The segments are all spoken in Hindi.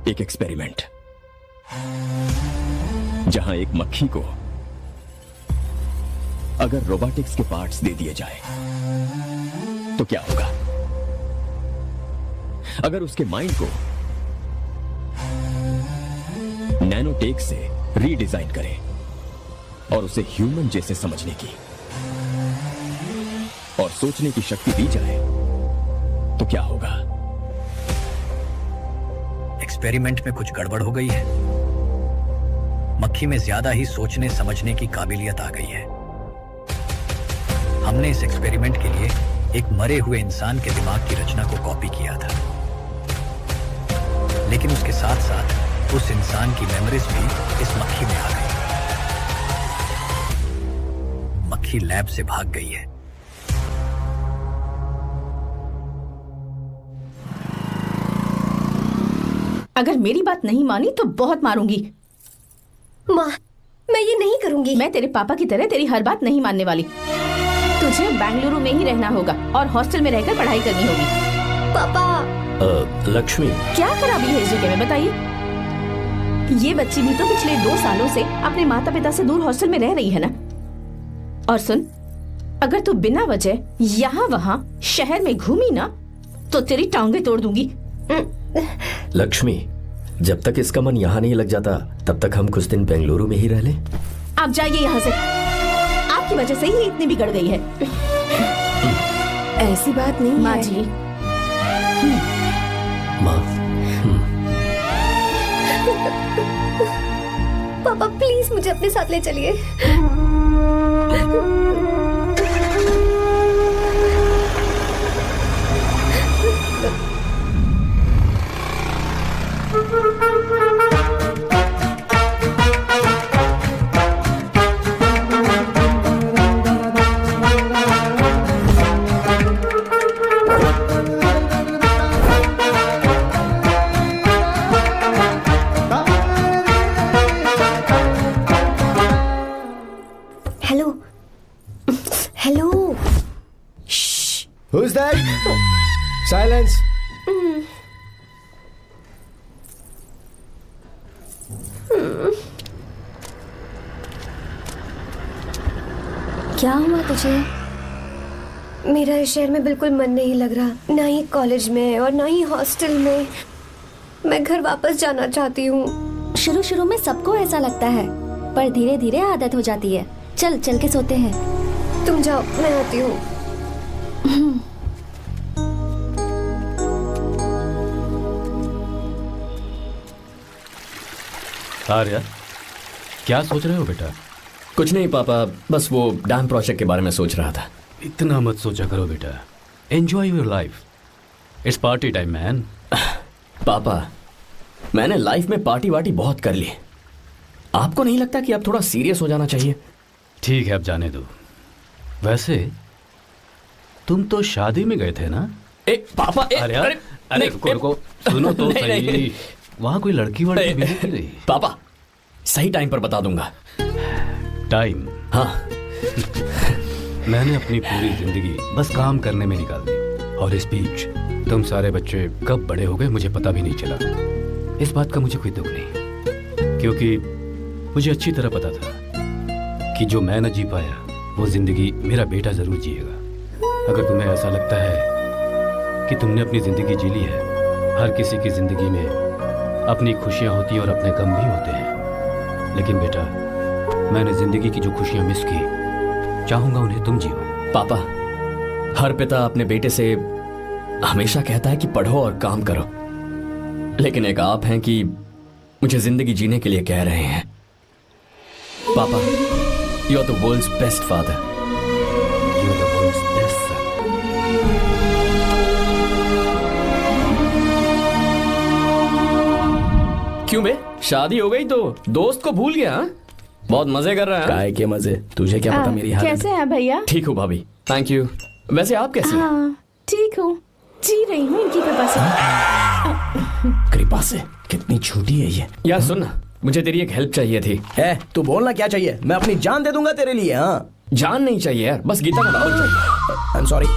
एक एक्सपेरिमेंट जहां एक मक्खी को अगर रोबोटिक्स के पार्ट्स दे दिए जाए तो क्या होगा? अगर उसके माइंड को नैनोटेक से रीडिजाइन करें और उसे ह्यूमन जैसे समझने की और सोचने की शक्ति दी जाए तो क्या होगा? एक्सपेरिमेंट में कुछ गड़बड़ हो गई है। मक्खी में ज्यादा ही सोचने समझने की काबिलियत आ गई है। हमने इस एक्सपेरिमेंट के लिए एक मरे हुए इंसान के दिमाग की रचना को कॉपी किया था, लेकिन उसके साथ साथ उस इंसान की मेमोरीज भी इस मक्खी में आ गई। मक्खी लैब से भाग गई है। अगर मेरी बात नहीं मानी तो बहुत मारूंगी। माँ, मैं ये नहीं करूंगी। मैं तेरे पापा की तरह तेरी हर बात नहीं मानने वाली। तुझे बेंगलुरु में ही रहना होगा और हॉस्टल में रहकर पढ़ाई करनी होगी। पापा। लक्ष्मी, क्या खराबी है इस जगह में बताइए? ये बच्ची भी तो पिछले 2 सालों से अपने माता पिता से दूर हॉस्टल में रह रही है ना। और सुन, अगर तू बिना वजह यहाँ वहाँ शहर में घूमी ना तो तेरी टांगें तोड़ दूंगी। लक्ष्मी, जब तक इसका मन यहाँ नहीं लग जाता तब तक हम कुछ दिन बेंगलुरु में ही रह लें। आप जाइए यहाँ से। आपकी वजह से ही इतनी बिगड़ गई है। ऐसी बात नहीं माँ है। जी। माँ। पापा प्लीज मुझे अपने साथ ले चलिए। Hello hello. Who's that? Silence. क्या हुआ तुझे? मेरा इस शहर में बिल्कुल मन नहीं लग रहा, ना ही कॉलेज में और ना ही हॉस्टल में। मैं घर वापस जाना चाहती हूँ। शुरू शुरू में सबको ऐसा लगता है, पर धीरे धीरे आदत हो जाती है। चल चल के सोते हैं। तुम जाओ, मैं आती हूँ। आर्या, क्या सोच रहे हो बेटा? कुछ नहीं पापा, बस वो डैम प्रोजेक्ट के बारे में सोच रहा था। इतना मत सोचा करो बेटा। Enjoy your life. It's party time man. पापा, मैंने लाइफ में पार्टी वार्टी बहुत कर ली। आपको नहीं लगता कि अब थोड़ा सीरियस हो जाना चाहिए? ठीक है, अब जाने दो। वैसे तुम तो शादी में गए थे ना? पापा, अरे रुको, सुनो तो सही। वहां कोई लड़की वड़की मिली की नहीं? पापा, सही टाइम पर बता दूंगा। टाइम? हाँ। मैंने अपनी पूरी जिंदगी बस काम करने में निकाल दी, और इस बीच तुम सारे बच्चे कब बड़े हो गए मुझे पता भी नहीं चला। इस बात का मुझे कोई दुख नहीं, क्योंकि मुझे अच्छी तरह पता था कि जो मैं न जी पाया वो जिंदगी मेरा बेटा जरूर जिएगा। अगर तुम्हें ऐसा लगता है कि तुमने अपनी जिंदगी जी ली है, हर किसी की जिंदगी में अपनी खुशियां होती हैं और अपने गम भी होते हैं, लेकिन बेटा मैंने जिंदगी की जो खुशियां मिस की, चाहूंगा उन्हें तुम जियो। पापा, हर पिता अपने बेटे से हमेशा कहता है कि पढ़ो और काम करो, लेकिन एक आप हैं कि मुझे जिंदगी जीने के लिए कह रहे हैं। पापा, you are the world's best father. You are the world's best son. क्यों बे, शादी हो गई तो दोस्त को भूल गया? बहुत मजे कर रहा है। काय के मजे, तुझे क्या पता मेरी हालत। कैसे हैं भैया? ठीक हूँ भाभी, थैंक यू। वैसे आप कैसे हैं? हाँ ठीक हूँ, जी रही हूँ इनकी कृपा से। कृपा से? कितनी छोटी है ये। यार सुन ना, मुझे तेरी एक हेल्प चाहिए थी। तू बोलना क्या चाहिए, मैं अपनी जान दे दूंगा तेरे लिए। हाँ, जान नहीं चाहिए यार, बस गीता का नाम चाहिए। I am sorry.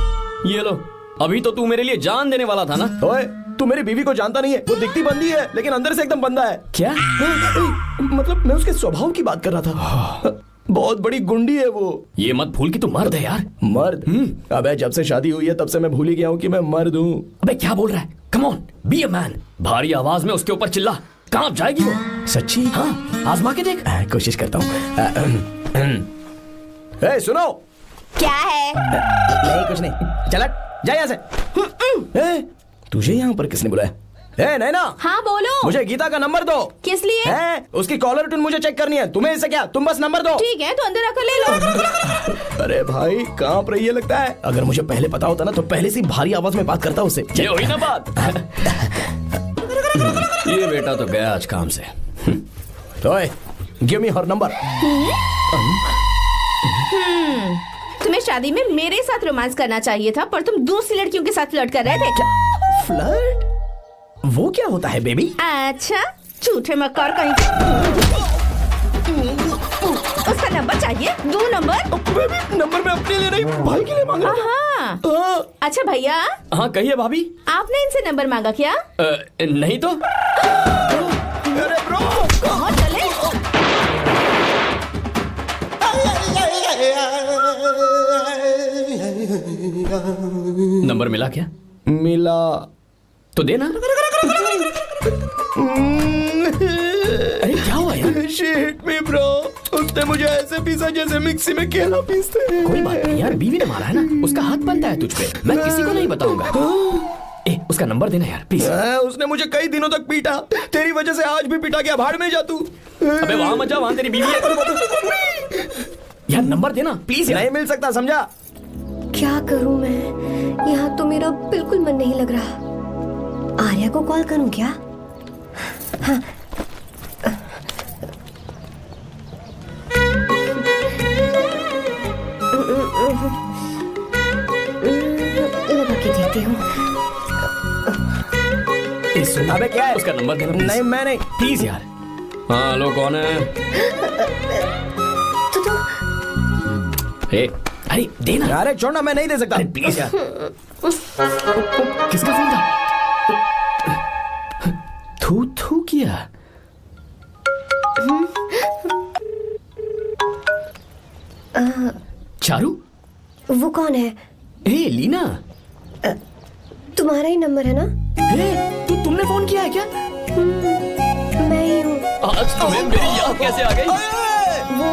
ये लो, अभी तो तू मेरे लिए जान देने वाला था ना। ओए, तू मेरी बीवी को जानता नहीं है। वो दिखती बंदी है लेकिन अंदर से एकदम बंदा है। क्या? मतलब मैं उसके स्वभाव की बात कर रहा था। बहुत बड़ी गुंडी है वो। ये मत भूल कि तू मर्द है यार। मर्द? अबे जब से शादी हुई है तब से मैं भूल ही गया हूँ कि मैं मर्द हूँ। अबे क्या बोल रहा है? Come on, be a man. भारी आवाज में उसके ऊपर चिल्ला। कहाँ जाएगी वो? सच्ची? हाँ, आजमा के देख। कोशिश करता हूँ। सुनो। क्या है? नहीं कुछ नहीं, चल जा यहाँ से। तुझे यहाँ पर किसने बुलाया? नैना। हाँ बोलो। मुझे गीता का नंबर दो। किस लिए? उसकी कॉलर ट्यून मुझे चेक करनी है। तुम्हें इससे क्या, तुम बस नंबर दो। ठीक है तो अंदर आकर ले लो। अरे भाई कांप रही है लगता है। अगर मुझे पहले पता होता ना तो पहले से भारी आवाज में बात करता उससे। ये हुई ना बात। ये बेटा तो गया आज काम से। ओए, गिव मी हर नंबर। तुम्हें शादी में मेरे साथ रोमांस करना चाहिए था, पर तुम दूसरी लड़कियों के साथ फ्लर्ट कर रहे थे। फ्लर्ट? वो क्या होता है बेबी? अच्छा, झूठे मक्कार कहीं। उसका नंबर चाहिए? दो नंबर। बेबी नंबर मैं अपने लिए नहीं, भाई के लिए मांग रहा हूं। हाँ। अच्छा भैया। हाँ कहिए भाभी। आपने इनसे नंबर मांगा क्या? नहीं तो। अरे ब्रो, कहाँ चले? नंबर मिला क्या? मिला तो देना। अरे क्या हुआ यार? She hit me bro। उसने मुझे ऐसे पीसा जैसे मिक्सी में केला पीसते हैं। कोई बात नहीं यार, बीवी ने मारा है ना, उसका हाथ बनता है तुझ पे। मैं किसी को नहीं बताऊंगा। उसका नंबर देना यार प्लीज। उसने मुझे कई दिनों तक पीटा। तेरी वजह से आज भी पीटा गया। भाड़ में जा तू। अबे वहां मत जा, वहां तेरी बीवी है। यार नंबर देना प्लीज। नहीं मिल सकता, समझा? क्या करूं मैं? यहाँ तो मेरा बिल्कुल मन नहीं लग रहा। आर्या को कॉल करूं क्या? हाँ। लगा के देती हूँ। अबे क्या है? उसका नंबर देना नहीं मैं नहीं। प्लीज यार। हाँ हेलो, कौन है? तो अरे देना। अरे छोड़ना, मैं नहीं दे सकता। अरे प्लीज यार। किसका फोन था? थू थू किया। चारू? वो कौन है? लीना। तुम्हारा ही नंबर है ना? तुमने फोन किया है क्या? मैं ही हूँ। आज तुम्हें मेरी याद कैसे आ गई? वो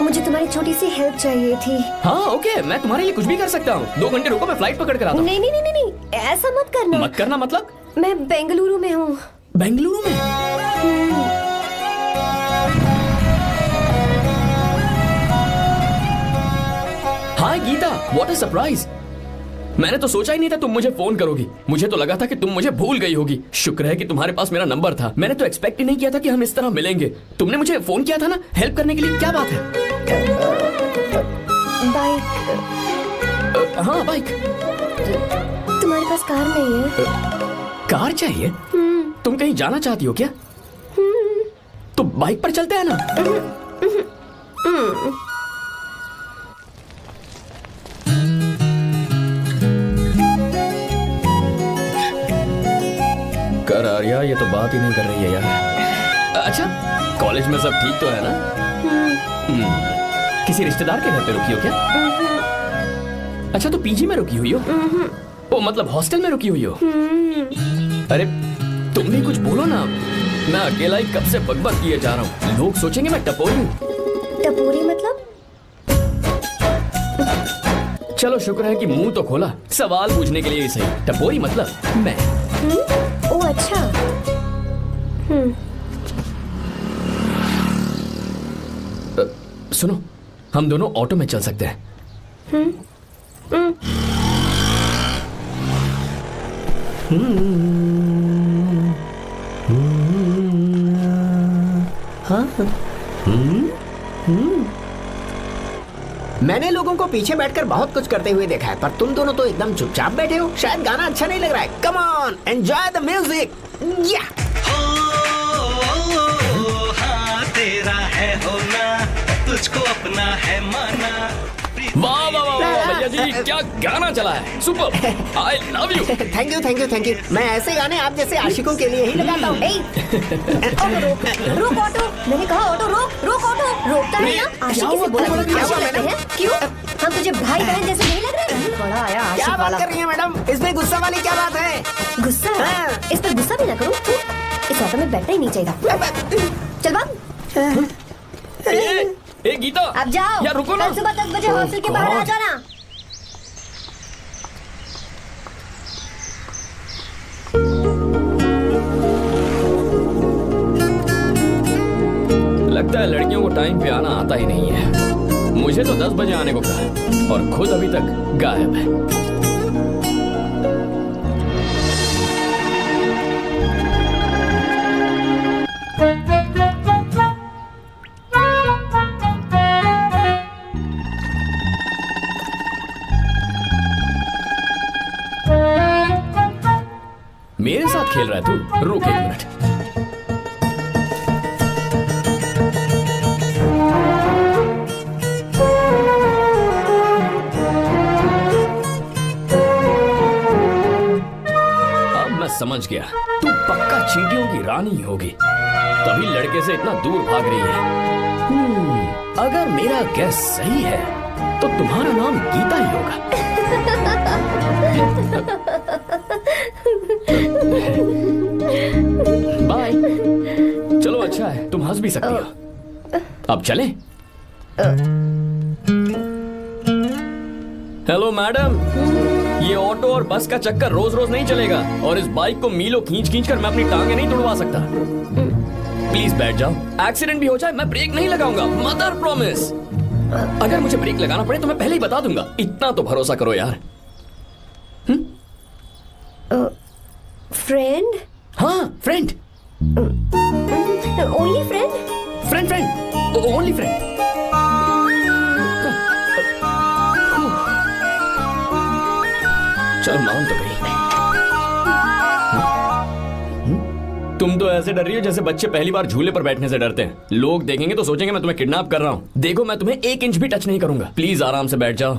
मुझे तुम्हारी छोटी सी हेल्प चाहिए थी। हाँ ओके, मैं तुम्हारे लिए कुछ भी कर सकता हूँ। 2 घंटे रुको, मैं फ्लाइट पकड़ कर आता हूँ। नहीं, ऐसा मत करना। मत करना मतलब? मैं बेंगलुरु में हूँ। बेंगलुरु में? हाय गीता, व्हाट अ सरप्राइज। मैंने तो सोचा ही नहीं था तुम मुझे फोन करोगी। मुझे तो लगा था कि तुम मुझे भूल गई होगी। शुक्र है कि तुम्हारे पास मेरा नंबर था। मैंने तो एक्सपेक्ट ही नहीं किया था कि हम इस तरह मिलेंगे। तुमने मुझे फोन किया था ना हेल्प करने के लिए। क्या बात है? बाइक। हाँ बाइक। तुम्हारे पास कार नहीं है? कार चाहिए? तुम कहीं जाना चाहती हो क्या? तो बाइक पर चलते हैं ना। कर आर्या, ये तो बात ही नहीं कर रही है यार। अच्छा, कॉलेज में सब ठीक तो है ना? किसी रिश्तेदार के घर पे रुकी हो क्या? अच्छा, तो पीजी में रुकी हुई हो? ओ मतलब हॉस्टल में रुकी हुई हो? अरे तुम भी कुछ बोलो ना। मैं अकेला ही कब से बकबक किए जा रहा हूँ। लोग सोचेंगे मैं टपोरी हूँ। टपोरी मतलब? चलो शुक्र है कि मुंह तो खोला। सवाल पूछने के लिए ही सही। टपोरी मतलब मैं। ओ अच्छा। सुनो, हम दोनों ऑटो में चल सकते हैं। मैंने लोगों को पीछे बैठकर बहुत कुछ करते हुए देखा है, पर तुम दोनों तो एकदम चुपचाप बैठे हो। शायद गाना अच्छा नहीं लग रहा है। Come on, enjoy the music. या हाँ तेरा है होना, तुझको अपना है माना। वाह वाह वाह वाह, भैया जी क्या गाना चला है, super, I love you. Thank you thank you thank you. मैं ऐसे गाने आप जैसे आशिकों के लिए ही लगाता हूँ। ऑटो रोक ऑटो, मैंने कहा ऑटो रोक रोक ऑटो। रोकता है ना, आशिकी से बोला है। क्यों हम तुझे भाई बहन जैसे नहीं लग रहे? बड़ा आया आशिक क्या वाला। बात कर रही है मैडम, इसमें गुस्सा वाली क्या बात है? गुस्सा? इस पर गुस्सा भी ना करूँ। इस ऑटो में बैठना ही नहीं चाहिए था। चल भाग। ए गीता, अब जाओ। यार रुको ना। कल सुबह 10 बजे हॉस्टल के बाहर आ जाना। लगता है लड़कियों को टाइम पे आना आता ही नहीं है। मुझे तो 10 बजे आने को कहा और खुद अभी तक गायब है। मेरे साथ खेल रहा है तू? रुक एक मिनट। अब मैं समझ गया, तू पक्का चींटियों की रानी होगी, तभी लड़के से इतना दूर भाग रही है। अगर मेरा गैस सही है तो तुम्हारा नाम गीता ही होगा। बाय। चलो अच्छा है, तुम हंस भी सकती हो। अब चलें? हेलो मैडम, ये ऑटो और बस का चक्कर रोज रोज नहीं चलेगा और इस बाइक को मीलों खींच खींच कर मैं अपनी टांगे नहीं तुड़वा सकता। प्लीज बैठ जाओ, एक्सीडेंट भी हो जाए मैं ब्रेक नहीं लगाऊंगा, मदर प्रॉमिस। अगर मुझे ब्रेक लगाना पड़े तो मैं पहले ही बता दूंगा, इतना तो भरोसा करो यार। फ्रेंड? हाँ friend. Only friend? Friend friend, only friend. चल मान तो गई। तुम तो ऐसे डर रही हो जैसे बच्चे पहली बार झूले पर बैठने से डरते हैं। लोग देखेंगे तो सोचेंगे मैं तुम्हें किडनैप कर रहा हूँ। देखो मैं तुम्हें 1 इंच भी टच नहीं करूंगा, प्लीज आराम से बैठ जाओ।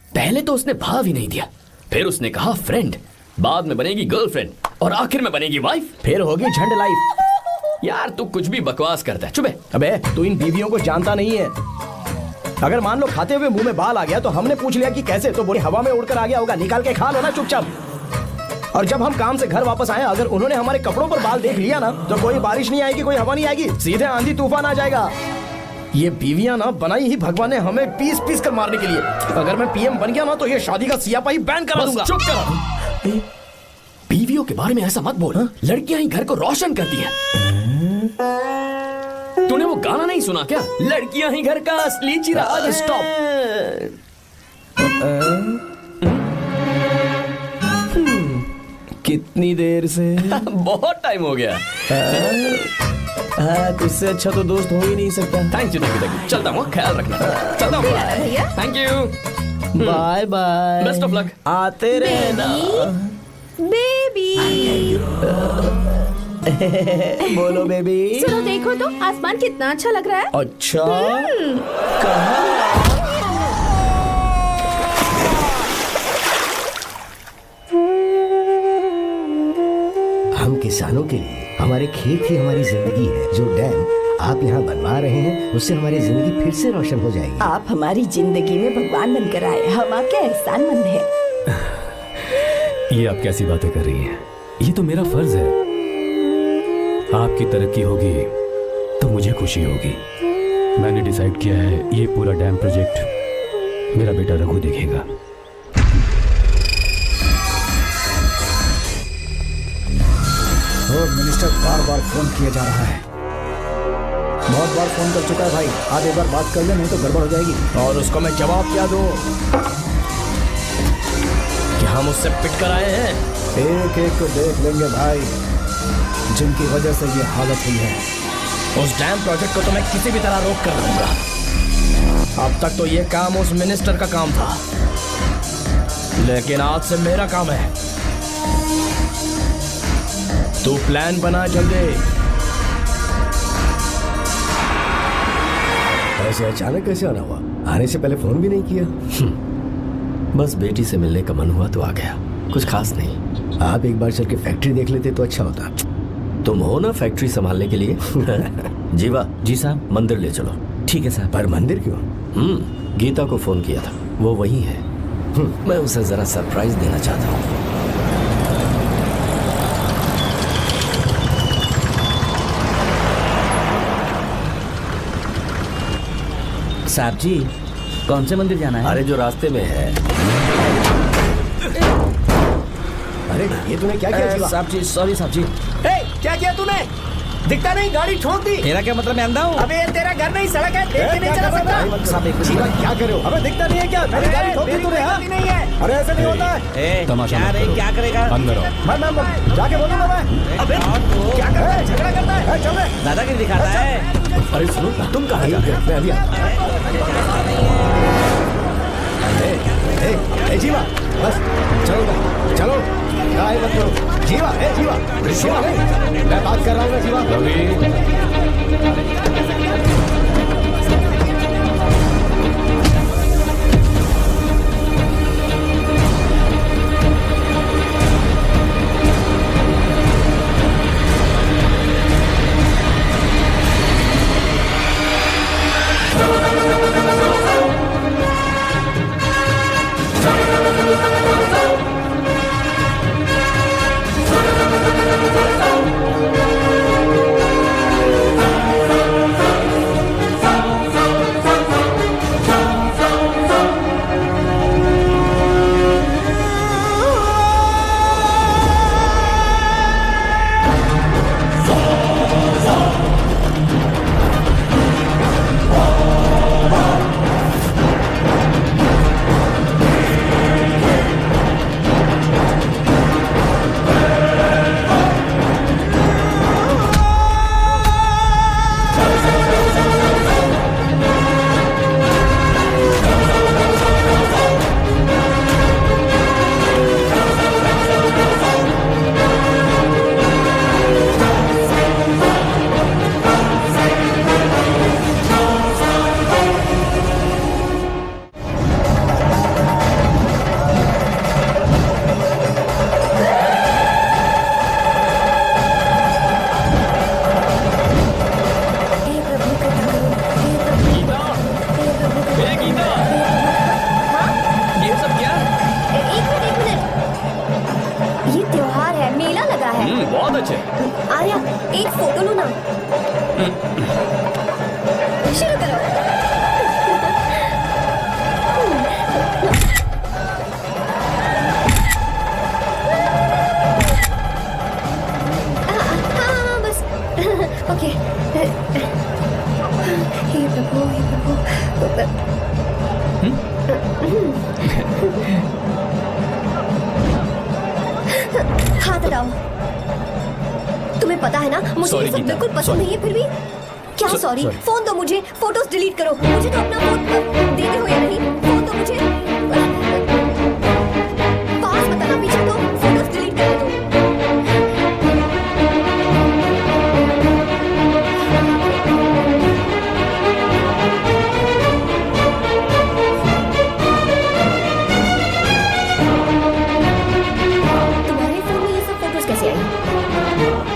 पहले तो उसने भाव ही नहीं दिया, फिर उसने कहा फ्रेंड, बाद में बनेगी गर्लफ्रेंड और आखिर में बनेगी वाइफ, फिर होगी झंड लाइफ। यार तू कुछ भी बकवास करता है, चुप है। अबे तू इन बीवियों को जानता नहीं है। अगर मान लो खाते हुए मुंह में बाल आ गया तो हमने पूछ लिया कि कैसे, तो बोली हवा में उड़कर आ गया होगा, निकाल के खा लो ना चुपचाप। और जब हम काम से घर वापस आए, अगर उन्होंने हमारे कपड़ों पर बाल देख लिया ना तो कोई बारिश नहीं आएगी, कोई हवा नहीं आएगी, सीधे आंधी तूफान आ जाएगा। ये बीवियां ना बनाई ही भगवान ने हमें पीस पीस कर मारने के लिए। अगर मैं पीएम बन गया ना तो ये शादी का सियापाही बैन करा दूंगा। चुप कर। बीवियों के बारे में ऐसा मत बोल, लड़कियां ही घर को रोशन करती हैं। तूने वो गाना नहीं सुना क्या, लड़कियां ही घर का असली चिराग। स्टॉप। कितनी देर से? बहुत टाइम हो गया। तुझसे अच्छा तो दोस्त हो ही नहीं सकता। Thank you thank you. चलता हूँ, ख्याल रखना। चलता हूँ भैया। Thank you. Bye bye. Best of luck. आते रहना बेबी। बोलो बेबी। सुनो देखो तो आसमान कितना अच्छा लग रहा है। अच्छा कहाँ? हम किसानों के लिए हमारे खेत ही हमारी जिंदगी है। जो डैम आप यहाँ बनवा रहे हैं उससे हमारी जिंदगी फिर से रोशन हो जाएगी। आप हमारी जिंदगी में भगवान बनकर आए, हम आपके एहसानमंद हैं। ये आप कैसी बातें कर रही हैं? ये तो मेरा फर्ज है। आपकी तरक्की होगी तो मुझे खुशी होगी। मैंने डिसाइड किया है ये पूरा डैम प्रोजेक्ट मेरा बेटा रघु देखेगा। मिनिस्टर बार बार फोन किया जा रहा है। बहुत बार फोन कर चुका है भाई, आज एक बार बात कर ले, नहीं तो गड़बड़ हो जाएगी। और उसको मैं जवाब क्या दूं कि हम उससे पिट कर आए हैं? एक एक को देख लेंगे भाई, जिनकी वजह से ये हालत हुई है। उस डैम प्रोजेक्ट को तो मैं किसी भी तरह रोक कर दूंगा। अब तक तो ये काम उस मिनिस्टर का काम था, लेकिन आज से मेरा काम है। तू प्लान बना जल्दी। ऐसे अचानक कैसे आना हुआ? आने से पहले फोन भी नहीं किया? बस बेटी से मिलने का मन हुआ तो आ गया, कुछ खास नहीं। आप एक बार चल के फैक्ट्री देख लेते तो अच्छा होता। तुम हो ना फैक्ट्री संभालने के लिए। जीवा। जी साहब। मंदिर ले चलो। ठीक है साहब। पर मंदिर क्यों? गीता को फोन किया था, वो वही है। मैं उसे जरा सरप्राइज देना चाहता हूँ। साहब जी, कौन से मंदिर जाना है? अरे जो रास्ते में है। अरे ये तूने क्या किया? साहब जी सॉरी साहब जी। क्या किया तूने? दिखता नहीं, गाड़ी छोड़ दी। तेरा क्या मतलब, मैं अंधा हूँ? अबे ये तेरा घर नहीं, सड़क है, देख के नहीं चला सकता। साहब एक जीवा क्या करे हो? अबे दिखता नहीं है क्या? मेरी गाड़ी ठोक दी तूने? हाँ नहीं है। अरे ऐसे नहीं होता है। तमाशा क्या मत रे, करो। क्या करेगा? अंदर आओ। मैं जाके बोलूंगा मैं। अबे क्या करता है? झगड़ा करता है? चल रहे दादागिरी दिखाता है। अरे सुनो, तुम कहाँ जा रहे हो? मैं अभी ए जीवा बस चलो चलो गाय मत करो। जीवा जीवा जीवा नहीं, मैं बात कर रहा हूँ ना जीवा। बहुत अच्छे। आर्या एक फोटो लो ना। शुरू करो। हाँ बस ओके। हे प्रभु हे प्रभु। हाथ हटाओ। तुम्हें पता है ना मुझे ये सब बिल्कुल पसंद नहीं है, फिर भी क्या सॉरी? फोन दो मुझे, फोटोज डिलीट करो। मुझे तो अपना फोन देते हो या नहीं? फोन दो मुझे। पास बताना, पीछे तो फोटोज डिलीट कर दो। तुम्हारे फोन में ये सब फोटोज कैसे आई?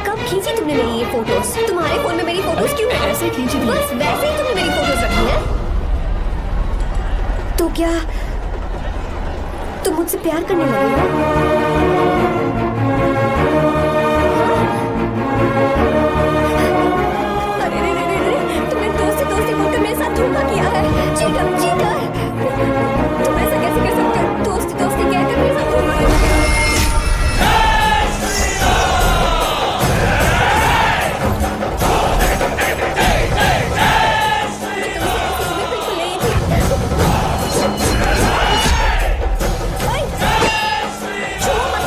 कब खींची तुमने मेरी ये फोटोज? तुम्हारे फोन में मेरी फोटोज क्यों ऐसे खींची थी? बस वैसे ही तुमने मेरी फोटोज रखी हैं। तो क्या तुम मुझसे प्यार करने लगे हो? अरे रे रे रे रे, तुमने दोस्ती दोस्ती बोलकर मेरे साथ धोखा किया है। चीटर चीटर, तुम ऐसा कैसे कर सकते हो? दोस्ती दोस्ती कहकर मेरे साथ धोखा किया। छुओ मत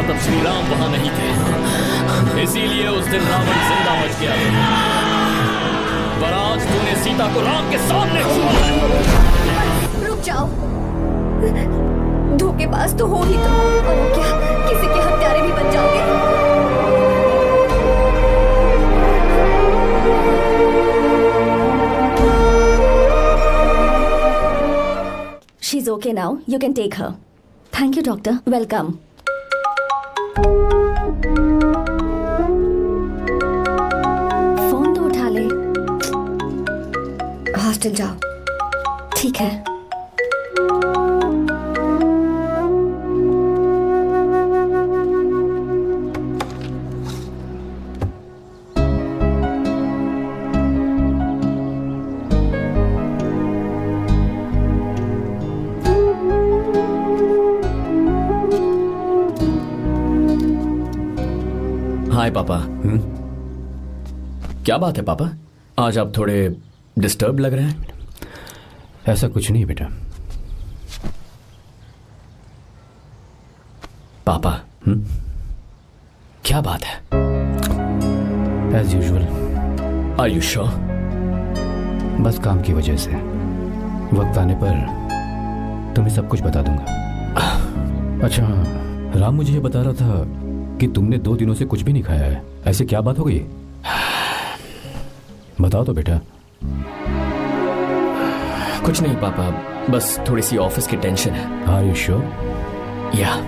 तब श्री राम वहां नहीं थे, इसीलिए उस दिन रावण जिंदा बच गया। पर आज तूने सीता को राम के सामने छुआ है। रुक जाओ, धोखेबाज तो हो ही तुम, और क्या किसी के हत्यारे भी बन जाओगे। She's okay now. You can take her. Thank you, doctor. Welcome. Phone तो उठा ले। हॉस्टल जाओ। ठीक है। हाय पापा। क्या बात है पापा, आज आप थोड़े डिस्टर्ब लग रहे हैं। ऐसा कुछ नहीं बेटा। पापा क्या बात है? As usual. Are you sure? बस काम की वजह से वक्त आने पर तुम्हें सब कुछ बता दूंगा। अच्छा हाँ, राम मुझे ये बता रहा था कि तुमने 2 दिनों से कुछ भी नहीं खाया है। ऐसे क्या बात हो गई? बताओ तो बेटा। कुछ नहीं पापा, बस थोड़ी सी ऑफिस की टेंशन है। Are you sure? या।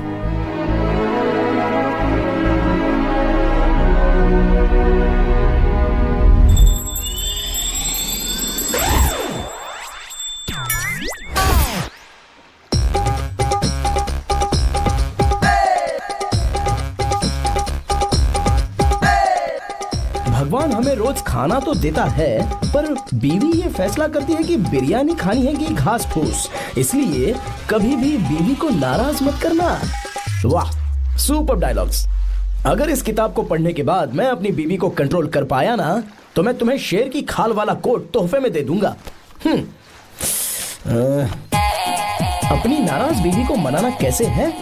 भगवान हमें रोज खाना तो देता है, पर बीवी ये फैसला करती है कि बिरयानी खानी है कि घास फूस। इसलिए कभी भी बीवी को नाराज मत करना। वाह, सुपर डायलॉग्स। अगर इस किताब को पढ़ने के बाद मैं अपनी बीवी को कंट्रोल कर पाया ना, तो मैं तुम्हें शेर की खाल वाला कोट तोहफे में दे दूंगा। अपनी नाराज बीवी को मनाना कैसे है?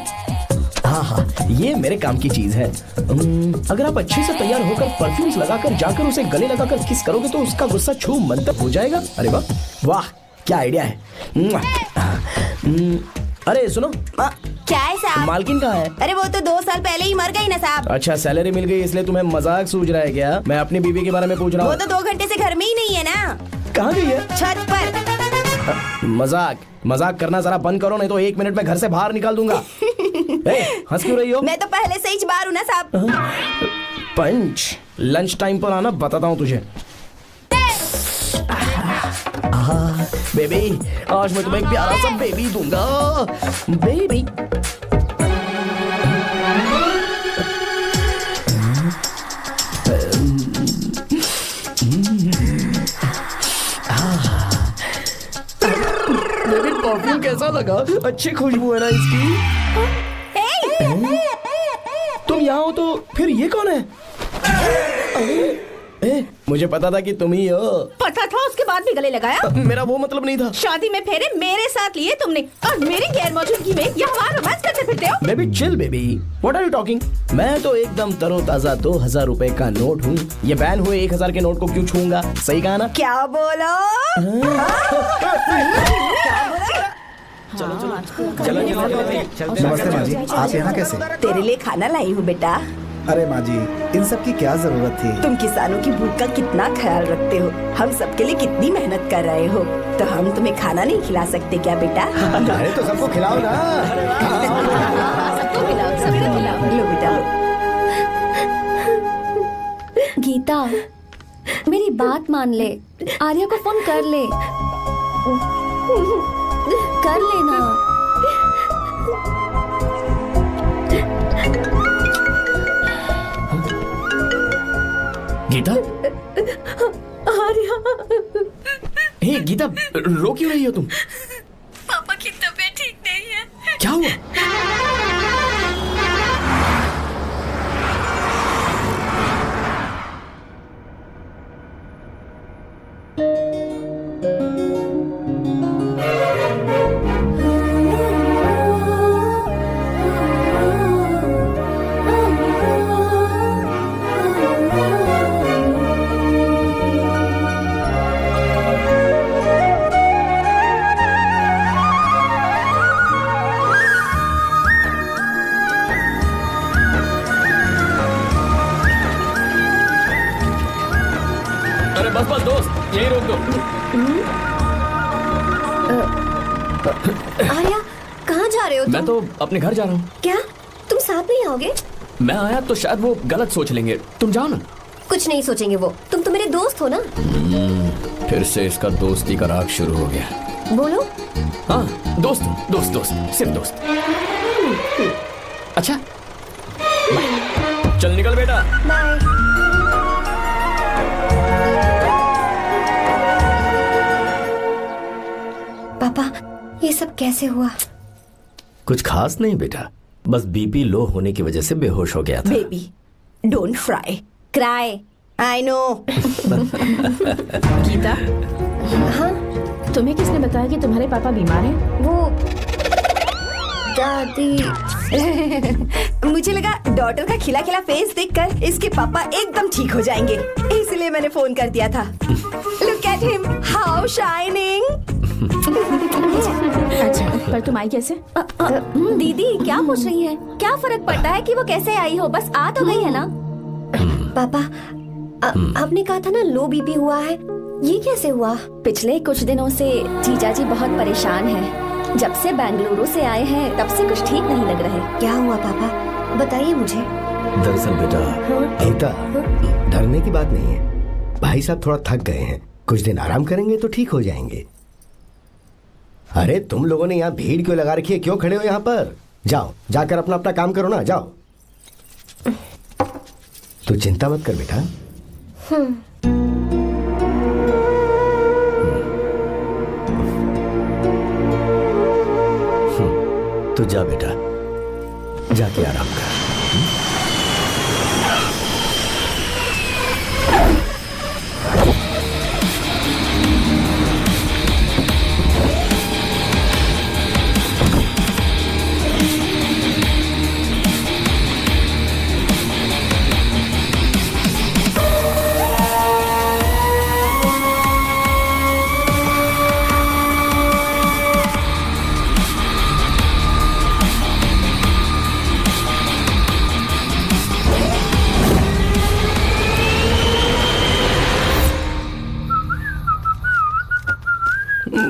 हाँ, ये मेरे काम की चीज है। अगर आप अच्छे से तैयार होकर परफ्यूम्स लगाकर जाकर उसे गले लगाकर किस करोगे तो उसका गुस्सा छू मंतर हो जाएगा। अरे वाह वाह, क्या आइडिया है। अरे सुनो। क्या है साहब? मालकिन कहाँ है? अरे वो तो 2 साल पहले ही मर गई ना साहब। अच्छा, सैलरी मिल गई इसलिए तुम्हें मजाक सूझ रहा है क्या? मैं अपनी बीवी के बारे में पूछ रहा हूँ। वो तो 2 घंटे से घर में ही नहीं है ना। कहाँ गई है? छत पर। मजाक करना जरा बंद करो, नहीं तो 1 मिनट में घर से बाहर निकाल दूंगा। हंस क्यों रही हो? मैं तो पहले से ही बाहर हूँ ना साहब। पंच, लंच टाइम पर आना, बताता हूँ तुझे। बेबी, आज मैं तुम्हें एक प्यारा सा बेबी दूंगा। बेबी परफ्यूम कैसा लगा? अच्छी खुशबू है ना इसकी। तुम यहाँ हो तो फिर ये कौन है? मुझे पता था कि तुम ही हो। पता था उसके बाद भी गले लगाया? मेरा वो मतलब नहीं था। शादी में फेरे मेरे साथ लिए तुमने और मेरी गैर मौजूदगी में यहाँ रोमांस करते फिरते हो। Baby chill baby, what are you talking? मैं तो एकदम तरोताजा 2000 रुपए का नोट हूँ। ये बैन हुए 1000 के नोट को क्यों छूऊंगा? सही कहा ना? क्या बोलो? चलो चलो चलो चलो। नमस्ते माँ जी, आप यहाँ कैसे? तेरे लिए खाना लाई हूँ बेटा। अरे माँ जी, इन सब की क्या जरूरत थी? तुम किसानों की भूख का कितना ख्याल रखते हो, हम सबके लिए कितनी मेहनत कर रहे हो, तो हम तुम्हें खाना नहीं खिला सकते क्या बेटा? अरे तो सबको खिलाओ ना। सबको खिलाओ, सबको खिलाओ। लो बेटा लो। गीता, मेरी बात मान ले, आर्या को फोन कर ले, कर लेना। गीता, आर्या, हे गीता, रो क्यों रही हो तुम? पापा की तबीयत ठीक नहीं है। क्या हुआ? बस बस दोस्त, यही रोक दो। आर्या, कहाँ जा रहे हो तुम? मैं तो अपने घर जा रहा हूँ। क्या तुम साथ नहीं आओगे? मैं आया तो शायद वो गलत सोच लेंगे, तुम जाओ ना। कुछ नहीं सोचेंगे वो, तुम तो मेरे दोस्त हो ना। फिर से इसका दोस्ती का राग शुरू हो गया। बोलो। हाँ, दोस्त दोस्त दोस्त, सिर्फ दोस्त। अच्छा बाय। चल निकल बेटा। बाय। पापा, ये सब कैसे हुआ? कुछ खास नहीं बेटा, बस बीपी लो होने की वजह से बेहोश हो गया था। Baby, don't fry, cry, I know. Geeta, हाँ, तुम्हें किसने बताया कि तुम्हारे पापा बीमार हैं? वो दादी। मुझे लगा डॉटर का खिला खिला फेस देखकर इसके पापा एकदम ठीक हो जाएंगे, इसलिए मैंने फोन कर दिया था। Look at him, how shining। अच्छा, पर तुम आई कैसे? दीदी क्या पूछ रही है? क्या फर्क पड़ता है कि वो कैसे आई हो, बस आ तो गई है ना। पापा, आपने कहा था ना लो बीपी हुआ है, ये कैसे हुआ? पिछले कुछ दिनों से जीजा जी बहुत परेशान हैं। जब से बेंगलुरु से आए हैं तब से कुछ ठीक नहीं लग रहे। क्या हुआ पापा, बताइए मुझे। दरअसल बेटा, गीता, डरने की बात नहीं है। भाई साहब थोड़ा थक गए हैं, कुछ दिन आराम करेंगे तो ठीक हो जाएंगे। अरे तुम लोगों ने यहाँ भीड़ क्यों लगा रखी है? क्यों खड़े हो यहाँ पर? जाओ, जाकर अपना अपना काम करो ना, जाओ। तू चिंता मत कर बेटा। तू जा बेटा, जाके आराम कर।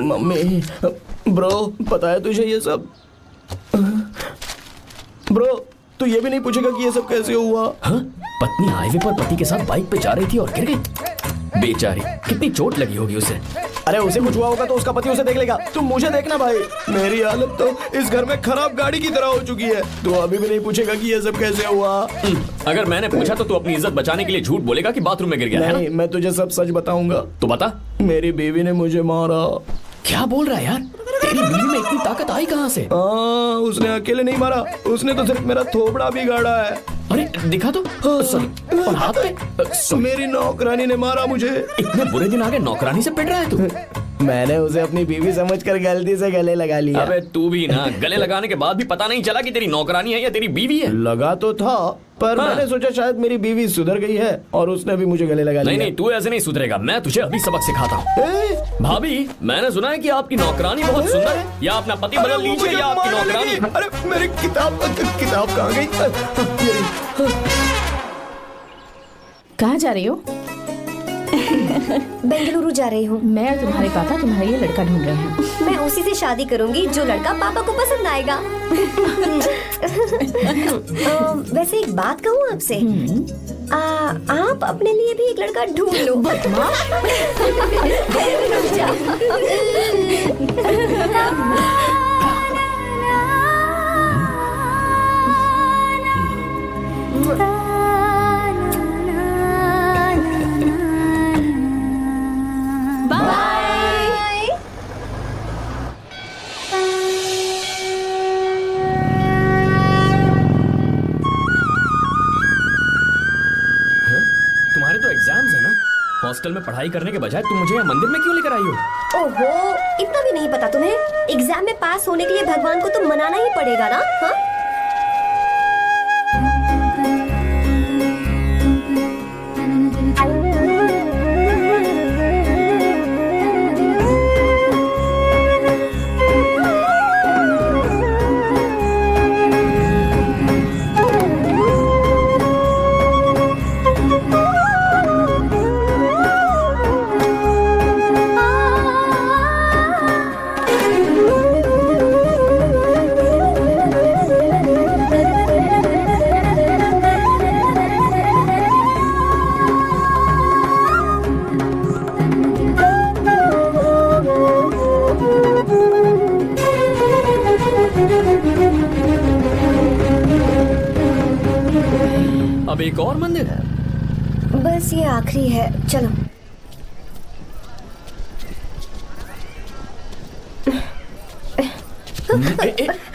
मम्मी, ब्रो, पता है तुझे ये सब? ब्रो, तू ये भी नहीं पूछेगा कि ये सब कैसे हुआ? हाँ? पत्नी हाईवे पर पति के साथ बाइक पे जा रही थी और गिर गई। बेचारी, कितनी चोट लगी होगी उसे। अरे उसे कुछ हुआ होगा तो उसका पति उसे देख लेगा, तुम मुझे देखना भाई। मेरी हालत तो इस घर में खराब गाड़ी की तरह हो चुकी है। तू अभी भी नहीं पूछेगा कि ये सब कैसे हुआ? अगर मैंने पूछा तो तू अपनी इज्जत बचाने के लिए झूठ बोलेगा कि बाथरूम में गिर गया है नहीं, मैं तुझे सब सच बताऊंगा। तो बता। मेरी बीवी ने मुझे मारा। क्या बोल रहा है यार? तेरी बीवी में इतनी ताकत आई कहाँ से? उसने अकेले नहीं मारा, उसने तो सिर्फ मेरा थोबड़ा बिगाड़ा है। अरे दिखा तो। सॉरी। और हाथ पे? मेरी नौकरानी ने मारा मुझे। इतने बुरे दिन आ गए, नौकरानी से पिट रहा है तू? मैंने उसे अपनी बीवी समझकर गलती से गले लगा लिया। अबे तू भी ना, गले लगाने के बाद भी पता नहीं चला कि तेरी नौकरानी है या तेरी बीवी है? लगा तो था, पर मैंने सोचा शायद मेरी बीवी सुधर गई है और उसने भी मुझे गले लगा लिया। नहीं, तू ऐसे नहीं सुधरेगा, मैं तुझे अभी सबक सिखाता हूँ। भाभी, मैंने सुना है कि आपकी नौकरानी बहुत सुंदर है, या अपना पति बदल लीजिए या आपकी नौकरानी। अरे मेरी किताब कहाँ गई? कहाँ जा रही हो? बेंगलुरु जा रही हूँ। मैं और तुम्हारे पापा तुम्हारे लिए लड़का ढूंढ रहे हैं। मैं उसी से शादी करूंगी जो लड़का पापा को पसंद आएगा। वैसे एक बात कहूँ आपसे, आप अपने लिए भी एक लड़का ढूंढ लो। बदमाश। हॉस्टल में पढ़ाई करने के बजाय तुम मुझे यहाँ मंदिर में क्यों लेकर आई हो? ओहो, इतना भी नहीं पता तुम्हें? एग्जाम में पास होने के लिए भगवान को तो मनाना ही पड़ेगा ना? हाँ? अब एक और मंदिर है? बस ये आखिरी है, चलो।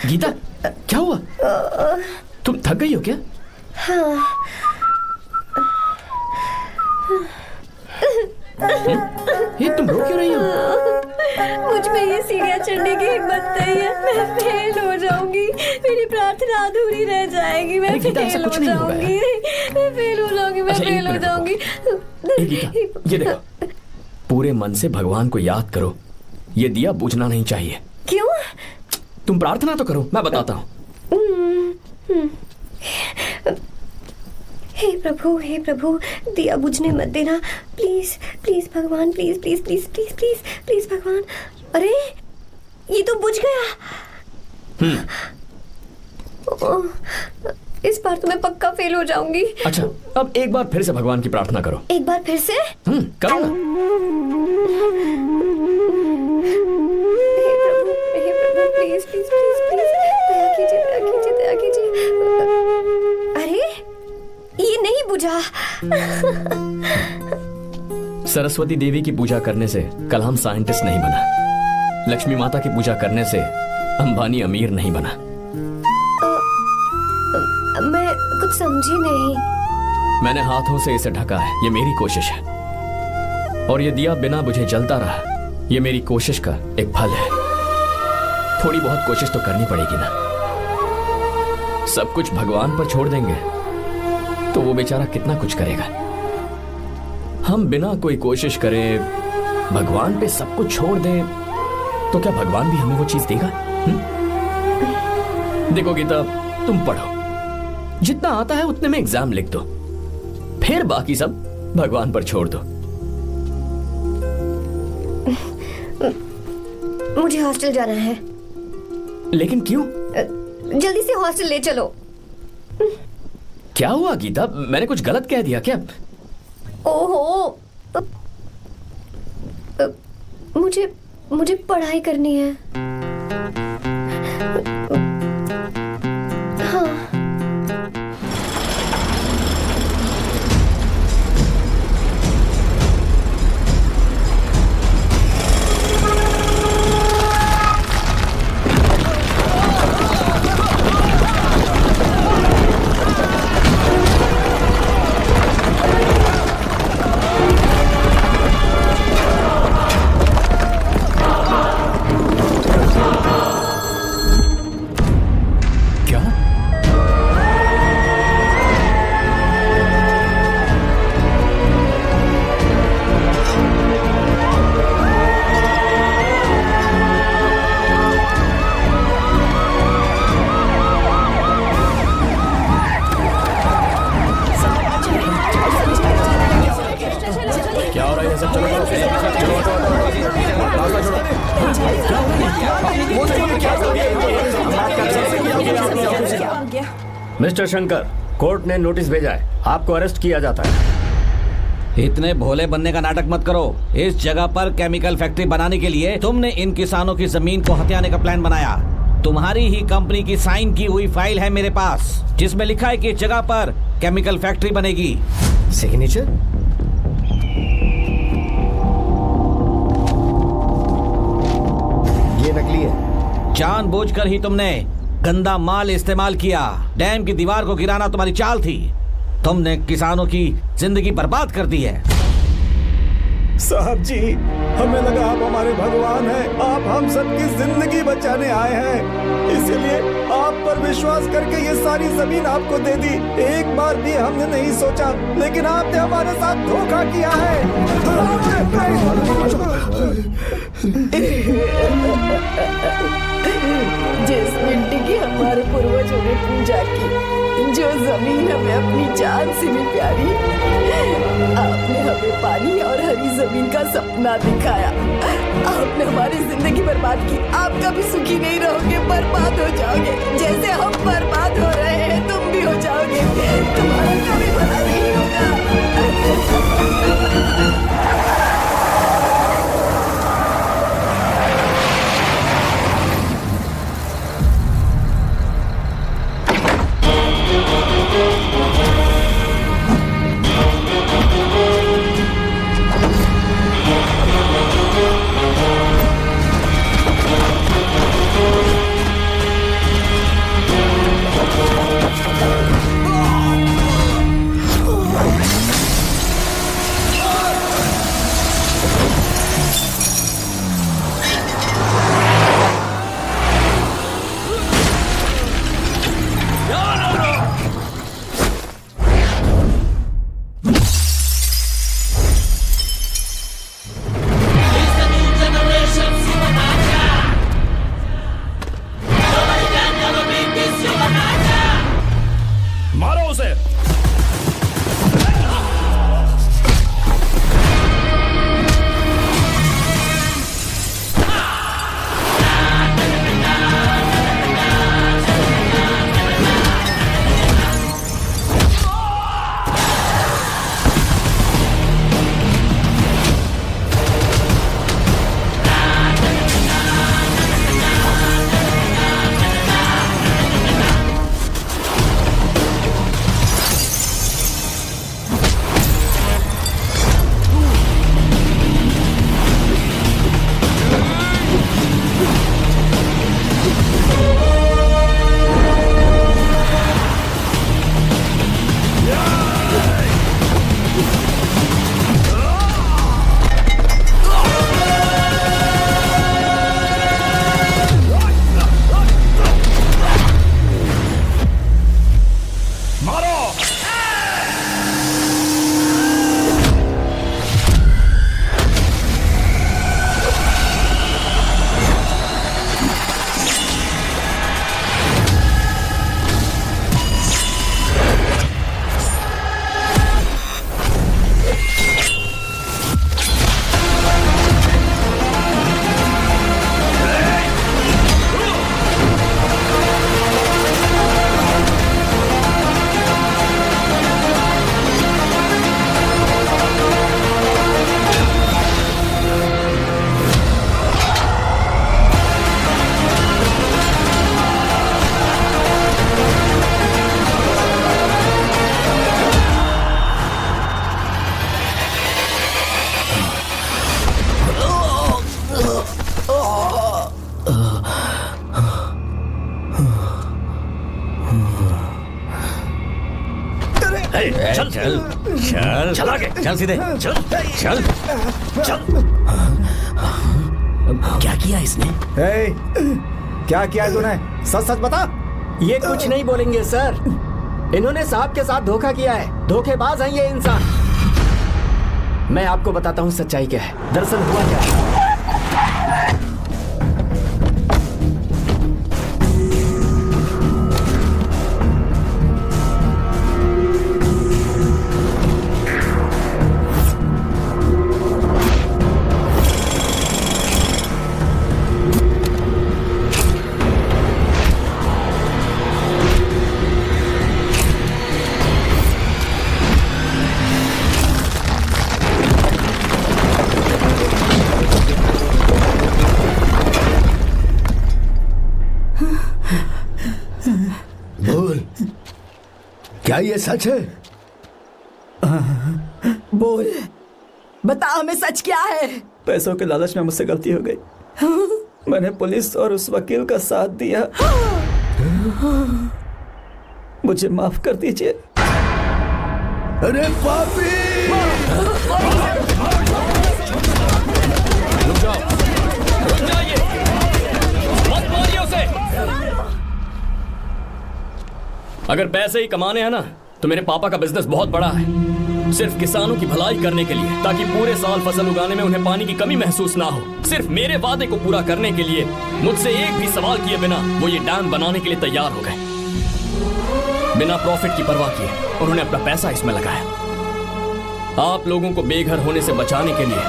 गीता, क्या हुआ? तुम थक गई हो क्या? हाँ। ये तुम रो क्यों रही हो? मुझ में ये सीढ़ियाँ चढ़ने की हिम्मत नहीं है। मैं फेल हो जाऊंगी, मेरी प्रार्थना अधूरी रह जाएगी। मैं फेल हो जाऊंगी, मैं फेल हो जाऊंगी, मैं फेल हो जाऊंगी। ये देखो, पूरे मन से भगवान को याद करो। ये दिया बुझना नहीं चाहिए। क्यों? तुम प्रार्थना तो करो, मैं बताता हूँ। हे प्रभु, दिया बुझने मत देना, प्लीज प्लीज भगवान, please please please please please please भगवान। अरे ये तो बुझ गया। इस बार तो मैं पक्का फेल हो जाऊंगी। अच्छा, अब एक बार फिर से भगवान की प्रार्थना करो। एक बार फिर से? करो ना। हे प्रभु, प्लीज प्लीज प्लीज प्लीज, दया कीजिए, दया कीजिए, दया कीजिए। अरे ये नहीं बुझा। सरस्वती देवी की पूजा करने से कलाम साइंटिस्ट नहीं बना। लक्ष्मी माता की पूजा करने से अंबानी अमीर नहीं बना। मैं कुछ समझी नहीं। मैंने हाथों से इसे ढका है, ये मेरी कोशिश है। और ये दिया बिना बुझे जलता रहा, ये मेरी कोशिश का एक फल है। थोड़ी बहुत कोशिश तो करनी पड़ेगी ना। सब कुछ भगवान पर छोड़ देंगे तो वो बेचारा कितना कुछ करेगा। हम बिना कोई कोशिश करे भगवान पे सब कुछ छोड़ दें तो क्या भगवान भी हमें वो चीज देगा? देखो गीता, तुम पढ़ो, जितना आता है उतने में एग्जाम लिख दो, फिर बाकी सब भगवान पर छोड़ दो। मुझे हॉस्टल जाना है। लेकिन क्यों? जल्दी से हॉस्टल ले चलो। क्या हुआ गीता, मैंने कुछ गलत कह दिया क्या? ओहो, मुझे पढ़ाई करनी है। हाँ। मिस्टर शंकर, कोर्ट ने नोटिस भेजा है, आपको अरेस्ट किया जाता है। इतने भोले बनने का नाटक मत करो। इस जगह पर केमिकल फैक्ट्री बनाने के लिए तुमने इन किसानों की जमीन को हथियाने का प्लान बनाया। तुम्हारी ही कंपनी की साइन की हुई फाइल है मेरे पास, जिसमें लिखा है कि इस जगह पर केमिकल फैक्ट्री बनेगी। सिग्नेचर? ये नकली है। जानबूझकर ही तुमने गंदा माल इस्तेमाल किया। डैम की दीवार को गिराना तुम्हारी चाल थी। तुमने किसानों की जिंदगी बर्बाद कर दी है। साहब जी, हमें लगा आप हमारे भगवान हैं, आप हम सबकी जिंदगी बचाने आए हैं, इसीलिए आप पर विश्वास करके ये सारी जमीन आपको दे दी। एक बार भी हमने नहीं सोचा, लेकिन आपने हमारे साथ धोखा किया है। जिस मिट्टी की हमारे पूर्वजों ने पूजा की, जो जमीन हमें अपनी जान से भी प्यारी, आपने हमें पानी और हरी जमीन का सपना दिखाया। आपने हमारी जिंदगी बर्बाद की। आप कभी सुखी नहीं रहोगे, बर्बाद हो जाओगे। जैसे हम बर्बाद हो रहे हैं, तुम भी हो जाओगे। तुम्हारा कभी भला नहीं होगा। चल चल चल चल आगे चल सीधे चल चल चल। क्या किया इसने? क्या किया है तूने? सच सच बता। ये कुछ नहीं बोलेंगे सर। इन्होंने साहब के साथ धोखा किया है। धोखेबाज हैं ये इंसान। मैं आपको बताता हूँ सच्चाई क्या है। दरअसल हुआ क्या है, क्या ये सच है? बोल, बता हमें सच क्या है? पैसों के लालच में मुझसे गलती हो गई। मैंने पुलिस और उस वकील का साथ दिया। मुझे माफ कर दीजिए। अरे पापी! रुक जाओ, रुक जाइए, मत मारिए उसे। अगर पैसे ही कमाने हैं ना, तो मेरे पापा का बिजनेस बहुत बड़ा है, सिर्फ किसानों की भलाई करने के लिए, ताकि पूरे साल फसल उगाने में उन्हें पानी की कमी महसूस ना हो। सिर्फ मेरे वादे को पूरा करने के लिए मुझसे एक भी सवाल किए बिना वो ये डैम बनाने के लिए तैयार हो गए। बिना प्रॉफिट की परवाह किए उन्होंने अपना पैसा इसमें लगाया। आप लोगों को बेघर होने से बचाने के लिए,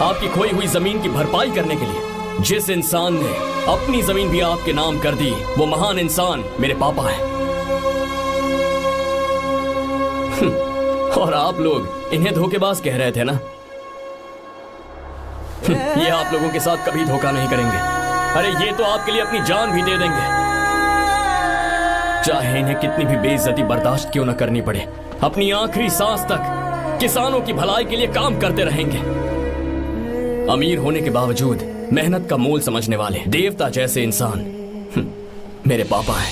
आपकी खोई हुई जमीन की भरपाई करने के लिए, जिस इंसान ने अपनी जमीन भी आपके नाम कर दी, वो महान इंसान मेरे पापा है। और आप लोग इन्हें धोखेबाज कह रहे थे ना? ये आप लोगों के साथ कभी धोखा नहीं करेंगे। अरे ये तो आपके लिए अपनी जान भी दे देंगे, चाहे इन्हें कितनी भी बेइज्जती बर्दाश्त क्यों न करनी पड़े। अपनी आखिरी सांस तक किसानों की भलाई के लिए काम करते रहेंगे। अमीर होने के बावजूद मेहनत का मोल समझने वाले देवता जैसे इंसान मेरे पापा हैं।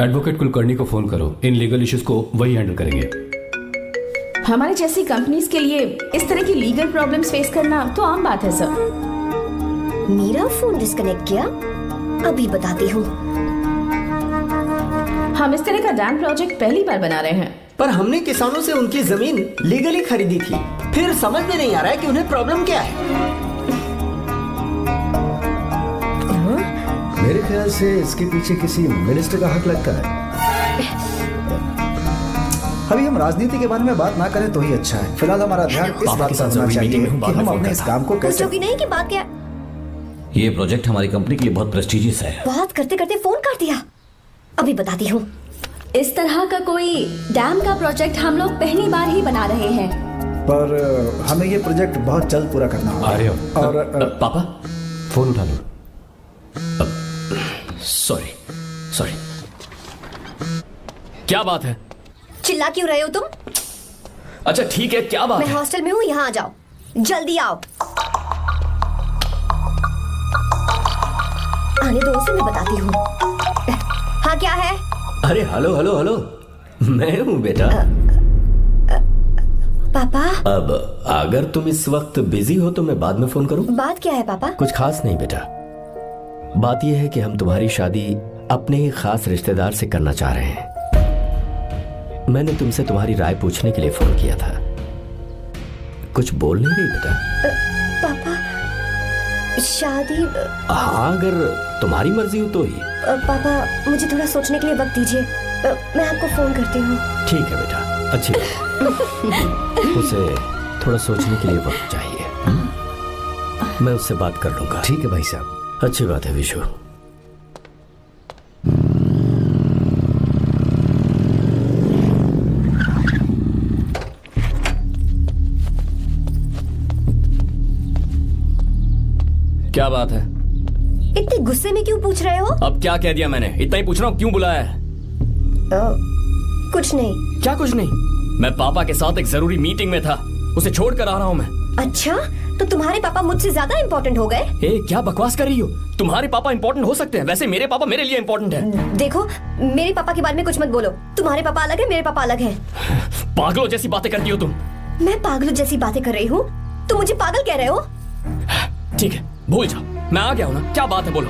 एडवोकेट कुलकर्णी को फोन करो, इन लीगल इश्यूज को वही हैंडल करेंगे। हमारी जैसी कंपनीज के लिए इस तरह की लीगल प्रॉब्लम्स फेस करना तो आम बात है सर। मेरा फोन डिस्कनेक्ट किया, अभी बताती हूँ। हम इस तरह का डैम प्रोजेक्ट पहली बार बना रहे हैं। पर हमने किसानों से उनकी जमीन लीगली खरीदी थी, फिर समझ में नहीं आ रहा है कि उन्हें प्रॉब्लम क्या है। मेरे ख्याल से इसके पीछे किसी मिनिस्टर का हक लगता है। अभी हम राजनीति के बारे में बात ना करें तो ही अच्छा है। फिलहाल हमारा ध्यान इस बात पर होना चाहिए कि हम अपने इस काम को कैसे। नहीं की बात क्या? ये प्रोजेक्ट हमारी कंपनी के लिए बहुत प्रेस्टिजियस है। बात करते करते फोन काट दिया, अभी बताती हूँ। इस तरह का कोई डैम का प्रोजेक्ट हम लोग पहली बार ही बना रहे हैं, पर हमें ये प्रोजेक्ट बहुत जल्द पूरा करना होगा। और पापा फोन उठा लो। सॉरी सॉरी, क्या बात है? चिल्ला क्यों रहे हो तुम? अच्छा ठीक है, क्या बात मैं है? हॉस्टल में हूँ, यहाँ आ जाओ, जल्दी आओ। आने दो उसे, मैं बताती हूँ। हाँ क्या है? अरे हेलो हेलो हेलो, मैं हूँ बेटा। पापा अब अगर तुम इस वक्त बिजी हो तो मैं बाद में फोन करूँ? बात क्या है पापा? कुछ खास नहीं बेटा, बात यह है कि हम तुम्हारी शादी अपने ही खास रिश्तेदार से करना चाह रहे हैं। मैंने तुमसे तुम्हारी राय पूछने के लिए फोन किया था। कुछ बोल नहीं रही बेटा? पापा शादी। हाँ अगर तुम्हारी मर्जी हो तो ही। पापा मुझे थोड़ा सोचने के लिए वक्त दीजिए, मैं आपको फोन करती हूँ। ठीक है बेटा, अच्छी बात। उसे थोड़ा सोचने के लिए वक्त चाहिए। मैं उससे बात कर लूंगा। ठीक है भाई साहब, अच्छी बात है विशु। क्या बात है? इतने गुस्से में क्यों पूछ रहे हो? अब क्या कह दिया मैंने? इतना ही पूछ रहा हूँ, क्यों बुलाया है? कुछ नहीं। क्या कुछ नहीं? मैं पापा के साथ एक जरूरी मीटिंग में था, उसे छोड़कर आ रहा हूँ मैं। अच्छा, तो तुम्हारे पापा मुझसे ज्यादा इम्पोर्टेंट हो गए? क्या बकवास कर रही हो? तुम्हारे पापा इम्पोर्टेंट हो सकते हैं, वैसे मेरे पापा मेरे लिए इम्पोर्टेंट है। देखो, मेरे पापा के बारे में कुछ मत बोलो। तुम्हारे पापा अलग है, मेरे पापा अलग है। पागलों जैसी बातें करती हो तुम। मैं पागलों जैसी बातें कर रही हूँ? तुम मुझे पागल कह रहे हो? ठीक है, भूल जाओ, मैं आ गया हूँ ना। क्या बात है, बोलो।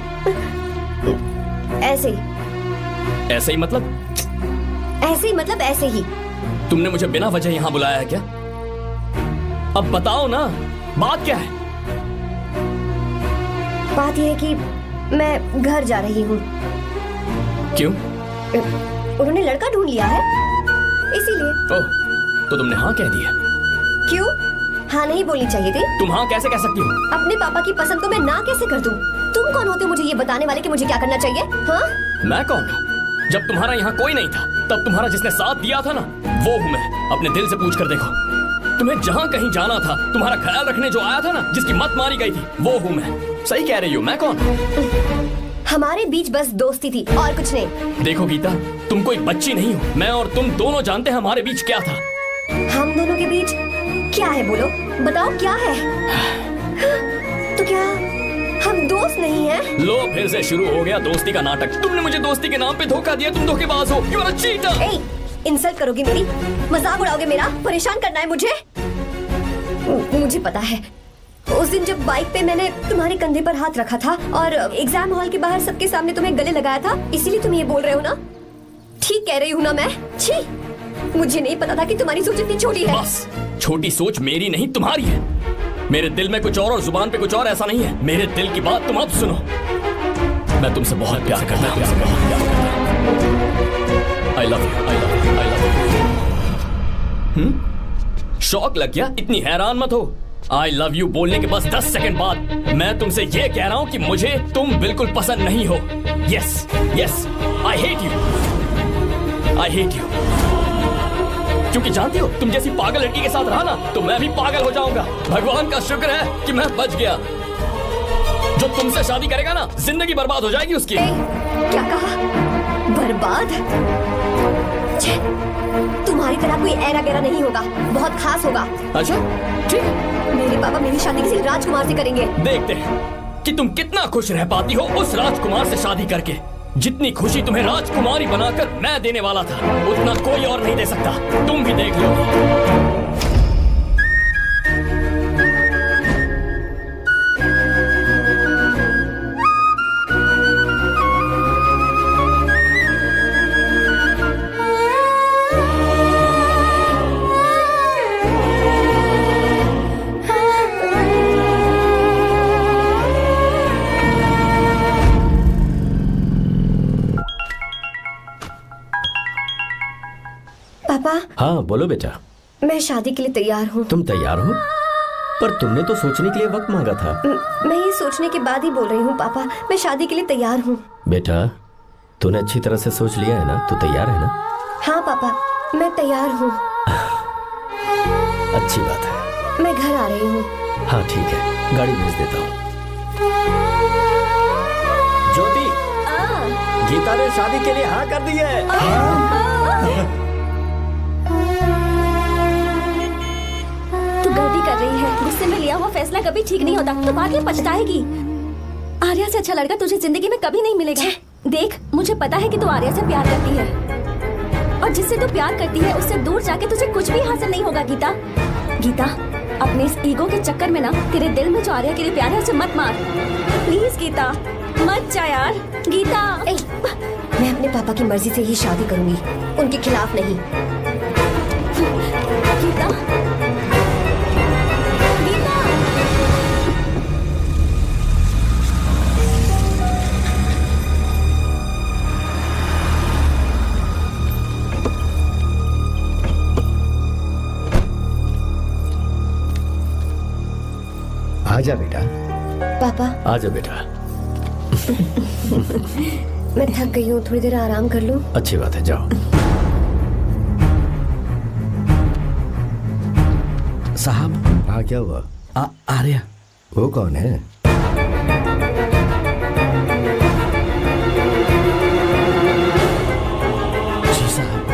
ऐसे ही। ऐसे ही मतलब? ऐसे ही मतलब ऐसे ही। तुमने मुझे बिना वजह यहाँ बुलाया है क्या? अब बताओ ना, बात क्या है? बात यह है कि मैं घर जा रही हूँ। क्यों? उन्होंने लड़का ढूंढ लिया है, इसीलिए। ओह, तो तुमने हाँ कह दिया? क्यों? हाँ नहीं बोलनी चाहिए थी। तुम हाँ कैसे कह सकती हो? अपने पापा की पसंद को मैं ना कैसे कर दूं? तुम कौन होते हो मुझे ये बताने वाले कि मुझे क्या करना चाहिए? हाँ? मैं कौन हूँ? जब तुम्हारा यहाँ कोई नहीं था तब तुम्हारा जिसने साथ दिया था ना, वो हूँ मैं। अपने दिल से पूछ कर देखो, तुम्हें जहाँ कहीं जाना था, तुम्हारा ख्याल रखने जो आया था ना, जिसकी मत मारी गई थी, वो हूँ मैं। सही कह रही हो, मैं कौन? हमारे बीच बस दोस्ती थी और कुछ नहीं। देखो गीता, तुम कोई बच्ची नहीं हो। मैं और तुम दोनों जानते हैं हमारे बीच क्या था। हम दोनों के बीच क्या है? बोलो, बताओ क्या है? तो क्या हम दोस्त नहीं हैं? लो फिर से शुरू हो गया दोस्ती का नाटक। तुमने मुझे दोस्ती के नाम पे धोखा दिया। तुम धोखेबाज हो। You are a cheater. ए, इंसल्ट करोगे मेरी? मजाक उड़ाओगे मेरा? परेशान करना है मुझे? मुझे पता है, उस दिन जब बाइक पे मैंने तुम्हारे कंधे पर हाथ रखा था और एग्जाम हॉल के बाहर सबके सामने तुम्हें गले लगाया था, इसीलिए तुम ये बोल रहे हो ना? ठीक कह रही हूँ ना मैं? छी, मुझे नहीं पता था कि तुम्हारी सोच इतनी छोटी है। बस, छोटी सोच मेरी नहीं तुम्हारी है। मेरे दिल में कुछ और जुबान पे कुछ और ऐसा नहीं है। मेरे दिल की बात तुम अब सुनो। मैं तुमसे बहुत प्यार करता हूँ। I love you, I love you, I love you। शौक लग गया? इतनी हैरान मत हो। I love you बोलने के बस 10 सेकंड बाद मैं तुमसे ये कह रहा हूँ कि मुझे तुम बिल्कुल पसंद नहीं हो। Yes, yes, I hate you, I hate you। क्योंकि जानती हो, तुम जैसी पागल लड़की के साथ रहा ना, तो मैं भी पागल हो जाऊंगा। भगवान का शुक्र है कि मैं बच गया। जो तुमसे शादी करेगा ना, जिंदगी बर्बाद हो जाएगी उसकी। क्या कहा? बर्बाद? तुम्हारी तरह कोई ऐरा गैरा नहीं होगा, बहुत खास होगा। अच्छा, ठीक। मेरे पापा मेरी शादी किसी राजकुमार से करेंगे। देखते हैं कि तुम कितना खुश रह पाती हो उस राजकुमार से शादी करके। जितनी खुशी तुम्हें राजकुमारी बनाकर मैं देने वाला था, उतना कोई और नहीं दे सकता। तुम भी देख लो। पापा। हाँ बोलो बेटा। मैं शादी के लिए तैयार हूँ। तुम तैयार हो? पर तुमने तो सोचने के लिए वक्त मांगा था। मैं ये सोचने के बाद ही बोल रही हूँ पापा, मैं शादी के लिए तैयार हूँ। बेटा, तूने अच्छी तरह से सोच लिया है ना? तू तैयार है ना? हाँ पापा, मैं तैयार हूँ। अच्छी बात है। मैं घर आ रही हूँ। हाँ ठीक है, गाड़ी भेज देता हूँ। ज्योति, गीता ने शादी के लिए हाँ कर दी है। तू गलती कर रही है। गुस्से में लिया हुआ फैसला कभी ठीक नहीं होता। तो बाद में पछताएगी। आर्या से अच्छा लड़का तुझे जिंदगी में कभी नहीं मिलेगा। देख, मुझे पता है कि तू आर्या से प्यार करती है, और जिससे तू प्यार करती है उससे दूर जाके तुझे कुछ भी हासिल नहीं होगा। गीता, गीता, अपने इस ईगो के चक्कर में ना तेरे दिल में जो आर्या के लिए प्यार है उसे मत मार। प्लीज गीता, मत जा यार। गीता, मैं अपने पापा की मर्जी से ही शादी करूंगी, उनके खिलाफ नहीं। गीता, आजा बेटा। पापा। आजा बेटा। मैं थक गई हूँ, थोड़ी देर आराम कर लूँ। अच्छी बात है, जाओ। साहब। हाँ क्या हुआ? आर्या। वो कौन है? जी साहब।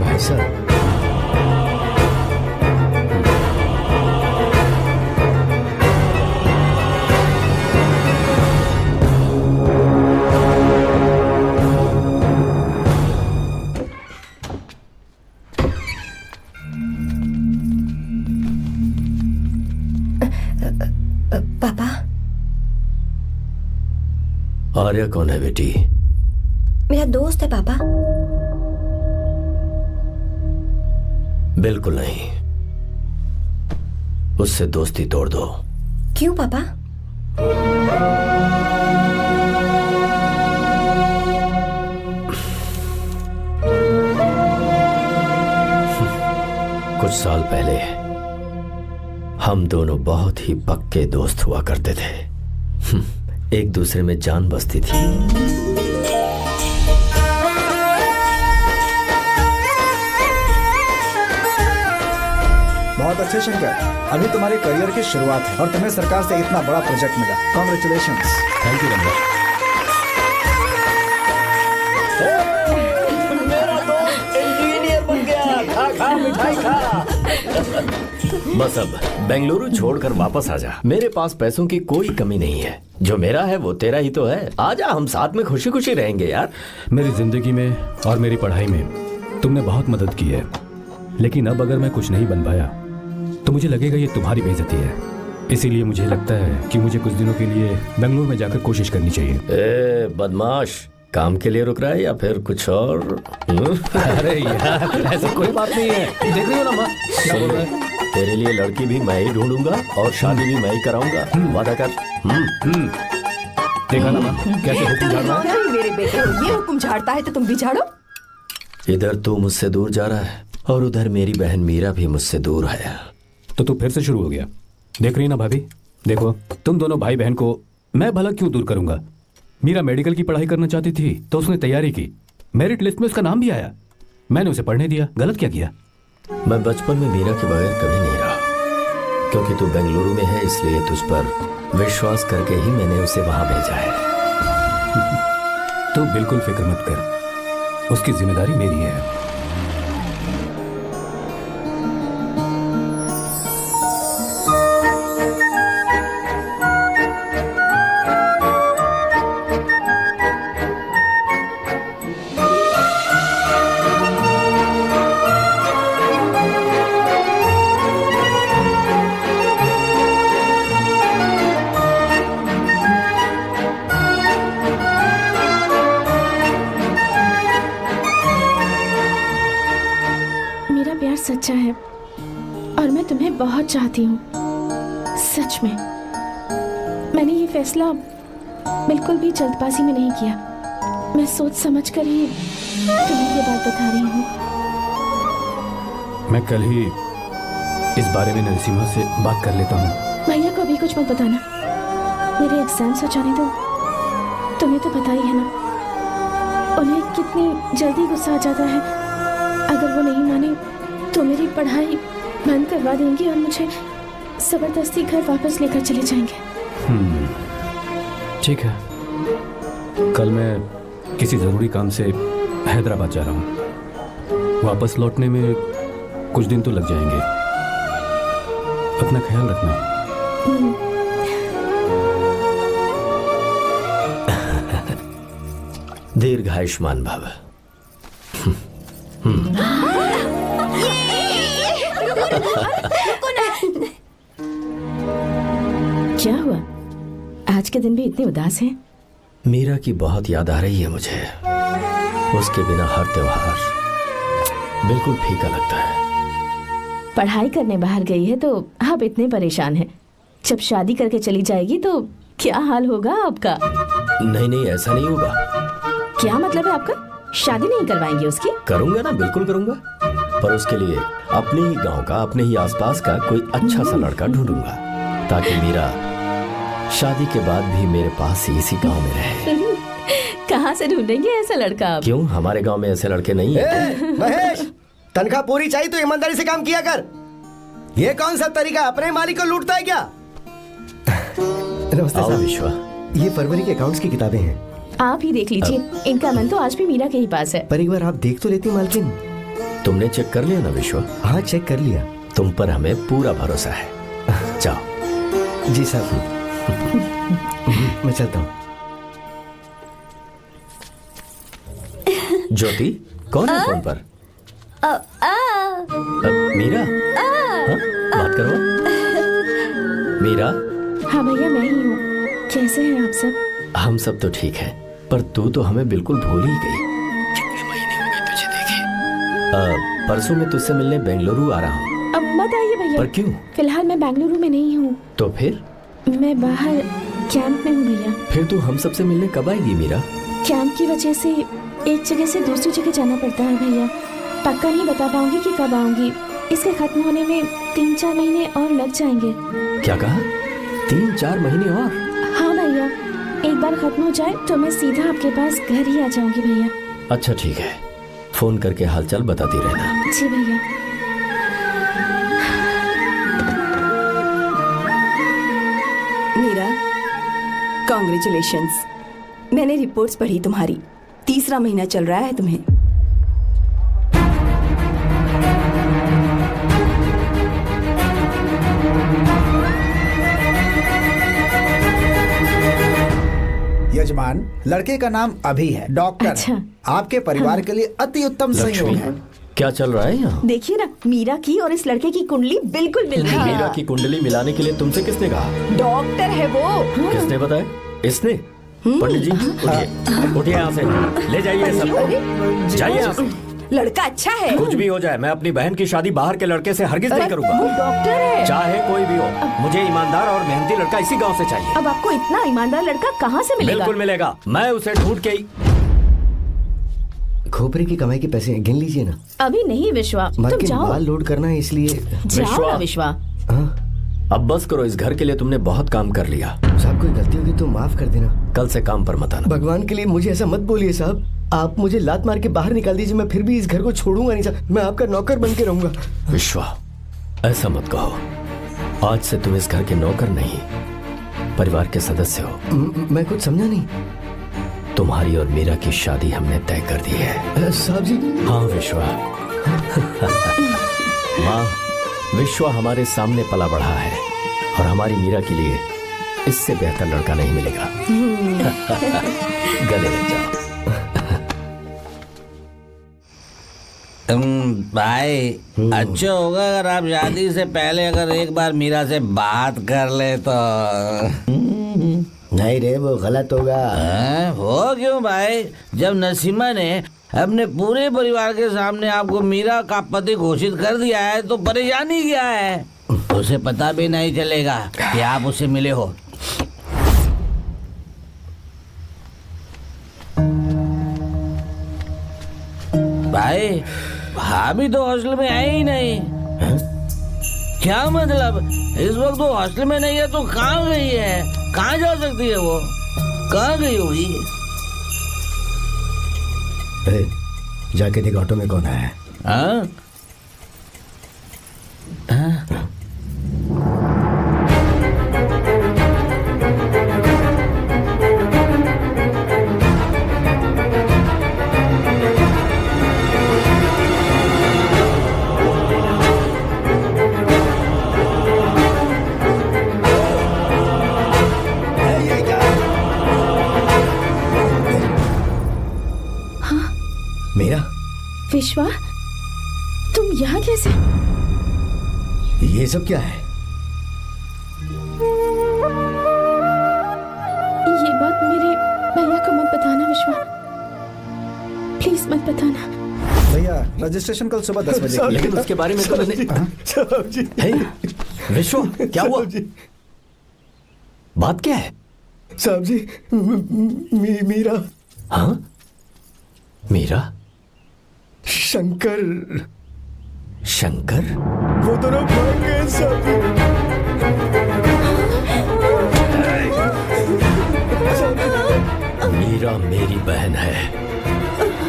भाई साहब। पापा। आर्या कौन है बेटी? मेरा दोस्त है पापा। बिल्कुल नहीं, उससे दोस्ती तोड़ दो। क्यों पापा? कुछ साल पहले हम दोनों बहुत ही पक्के दोस्त हुआ करते थे। एक दूसरे में जान बसती थी। बहुत अच्छे शंकर, अभी तुम्हारे करियर की शुरुआत है और तुम्हें सरकार से इतना बड़ा प्रोजेक्ट मिला। कॉन्ग्रेचुलेशंस। Thank you Ramesh. मेरा दोस्त इंजीनियर बन गया। खा खा मिठाई खा। बस अब बेंगलुरु छोड़कर वापस आ जा। मेरे पास पैसों की कोई कमी नहीं है। जो मेरा है वो तेरा ही तो है। आजा, हम साथ में खुशी खुशी रहेंगे यार। मेरी जिंदगी में और मेरी पढ़ाई में तुमने बहुत मदद की है, लेकिन अब अगर मैं कुछ नहीं बन पाया तो मुझे लगेगा ये तुम्हारी बेइज्जती है। इसीलिए मुझे लगता है कि मुझे कुछ दिनों के लिए बेंगलुरु में जाकर कोशिश करनी चाहिए। ए बदमाश, काम के लिए रुक रहा है या फिर कुछ और? अरे यार, ऐसी कोई बात नहीं है। देख रही हो ना माँ, क्या बोल रहा है? तेरे लिए लड़की भी मैं ही ढूंढूंगा और शादी भी मैं ही कराऊंगा। वादा कर। देखा ना माँ, कैसे हुक्म झाड़ रहा है? मेरे बेटे, ये हुक्म झाड़ता है तो तुम भी झाड़ो। इधर तू मुझसे दूर जा रहा है और उधर मेरी बहन मीरा भी मुझसे दूर है। तो तू फिर से शुरू हो गया। देख रही ना भाभी, देखो तुम दोनों भाई बहन को मैं भला क्यों दूर करूंगा। मीरा मेडिकल की पढ़ाई करना चाहती थी तो उसने तैयारी की, मेरिट लिस्ट में उसका नाम भी आया, मैंने उसे पढ़ने दिया। गलत क्या किया? मैं बचपन में मीरा के बगैर कभी नहीं रहा, क्योंकि तू बेंगलुरु में है इसलिए तुझ पर विश्वास करके ही मैंने उसे वहां भेजा है। तू बिल्कुल फिक्र मत कर, उसकी जिम्मेदारी मेरी है। सच्चा है और मैं तुम्हें बहुत चाहती हूँ, सच में। मैंने ये फैसला बिल्कुल भी जल्दबाजी में नहीं किया। मैं सोच समझ कर ही तुम्हें ये बात बता रही हूँ। मैं कल ही इस बारे में नरसिम्हा से बात कर लेता हूँ। भैया को अभी कुछ मत बताना, मेरे एग्जाम्स हो जाने दो। तुम्हें तो पता ही है ना उन्हें कितनी जल्दी गुस्सा आ जाता है। अगर वो नहीं माने तो मेरी पढ़ाई बंद करवा देंगे और मुझे जबरदस्ती घर वापस लेकर चले जाएंगे। ठीक है, कल मैं किसी जरूरी काम से हैदराबाद जा रहा हूँ। वापस लौटने में कुछ दिन तो लग जाएंगे। अपना ख्याल रखना। दीर्घायुष्मान भव। क्या हुआ, आज के दिन भी इतने उदास हैं? मीरा की बहुत याद आ रही है मुझे। उसके बिना हर त्योहार बिल्कुल फीका लगता है। पढ़ाई करने बाहर गई है तो आप इतने परेशान हैं। जब शादी करके चली जाएगी तो क्या हाल होगा आपका? नहीं, ऐसा नहीं होगा। क्या मतलब है आपका? शादी नहीं करवाएंगे उसकी? करूंगा ना, बिल्कुल करूंगा, पर उसके लिए अपने ही गांव का, अपने ही आसपास का कोई अच्छा सा लड़का ढूंढूंगा ताकि मीरा शादी के बाद भी मेरे पास ही इसी गांव में रहे। कहाँ से ढूंढेंगे ऐसा लड़का आप? क्यों, हमारे गांव में ऐसे लड़के नहीं हैं? महेश, तनख्वाह पूरी चाहिए तो ईमानदारी से काम किया कर। ये कौन सा तरीका, अपने मालिक को लूटता है क्या? नमस्ते साहब। विश्वा, ये फरवरी के अकाउंट्स की किताबें हैं, आप ही देख लीजिए। इनका मन तो आज भी मीरा के ही पास है। पर एक बार आप देख तो लेती मालकिन। तुमने चेक कर लिया ना विश्वा? हाँ, चेक कर लिया। तुम पर हमें पूरा भरोसा है। जाओ। जी साहब। मैं चलता हूँ। ज्योति, कौन है फोन पर? मीरा? हाँ? बात करो। मीरा? हाँ भैया, मैं ही हूँ। कैसे हैं आप सब? हम सब तो ठीक है, पर तू तो हमें बिल्कुल भूल ही गई। कितने महीने हो गए तुझे देखे। परसों मैं तुझसे मिलने बेंगलुरु आ रहा हूँ। अब मत आइए भैया। पर क्यों? फिलहाल मैं बेंगलुरु में नहीं हूँ। तो फिर? मैं बाहर कैंप में हूँ भैया। फिर तू हम सबसे मिलने कब आएगी मीरा? कैंप की वजह से एक जगह से दूसरी जगह जाना पड़ता है भैया। पक्का नहीं बता पाऊंगी कि कब आऊंगी। इसके खत्म होने में 3-4 महीने और लग जाएंगे। क्या कहा? 3-4 महीने और? हाँ भैया, एक बार खत्म हो जाए तो मैं सीधा आपके पास घर ही आ जाऊंगी भैया। अच्छा ठीक है, फोन करके हालचाल बताती रहना। जी भैया। मीरा, कॉन्ग्रेचुलेशंस। मैंने रिपोर्ट्स पढ़ी तुम्हारी, 3रा महीना चल रहा है तुम्हें। यजमान, लड़के का नाम अभी है, डॉक्टर। अच्छा। आपके परिवार के लिए अति उत्तम संयोग है। क्या चल रहा है यहाँ? देखिए ना, मीरा की और इस लड़के की कुंडली बिल्कुल मिल रही है। मीरा की कुंडली मिलाने के लिए तुमसे किसने कहा? डॉक्टर है वो। किसने बताया? इसने? पंडित जी उठिए, उठिए यहाँ से, ले जाइए सब, जाइए यहाँ से। लड़का अच्छा है। कुछ भी हो जाए, मैं अपनी बहन की शादी बाहर के लड़के से हरगिज नहीं करूंगा। वो डॉक्टर है। चाहे कोई भी हो, मुझे ईमानदार और मेहनती लड़का इसी गांव से चाहिए। अब आपको इतना ईमानदार लड़का कहाँ से मिलेगा? बिल्कुल मिलेगा, मैं उसे ढूंढ के ही। खोपरे की कमाई के पैसे गिन लीजिए ना। अभी नहीं विश्वा, मर तुम के जाओ। माल लोड करना है इसलिए। जाओ ना विश्वा। अब बस करो, इस घर के लिए तुमने बहुत काम कर लिया। साहब कोई गलती होगी तो माफ कर देना। कल से काम पर मत आना। भगवान के लिए मुझे ऐसा मत बोलिए साहब। आप मुझे लात मार के बाहर निकाल दीजिए, मैं फिर भी इस घर को छोड़ूंगा नहीं साहब। मैं आपका नौकर बन के रहूंगा। विश्वा, ऐसा मत कहो। आज से तुम इस घर के नौकर नहीं, परिवार के सदस्य हो। मैं कुछ समझा नहीं। तुम्हारी और मीरा की शादी हमने तय कर दी है। साहब जी। हाँ विश्वा। माँ, विश्वा हमारे सामने पला बढ़ा है और हमारी मीरा के लिए इससे बेहतर लड़का नहीं मिलेगा। गले लग जाओ। भाई, अच्छा होगा अगर आप शादी से पहले अगर एक बार मीरा से बात कर ले तो। नहीं रे, वो गलत होगा। हो क्यों भाई? जब नसीमा ने अपने पूरे परिवार के सामने आपको मीरा का पति घोषित कर दिया है तो परेशानी क्या है? उसे पता भी नहीं चलेगा कि आप उसे मिले हो। भाई, भाभी तो हॉस्टल में है ही नहीं। क्या मतलब? इस वक्त वो हॉस्टल में नहीं है तो कहाँ गई है? कहाँ जा सकती है वो? कहाँ गई होगी? जाके देख ऑटो में कौन है। हाँ? मेरा विश्वा, तुम यहाँ कैसे? ये सब क्या है? ये बात मेरे भैया को मत बताना विश्वा, प्लीज मत बताना। भैया, रजिस्ट्रेशन कल सुबह 10 बजे। लेकिन उसके बारे में तो मैंने। विश्वा, क्या हुआ? बात क्या है? साहब जी, मीरा। हाँ, मीरा? शंकर। शंकर? वो दोनों भाग गए साहब जी। मीरा मेरी बहन है,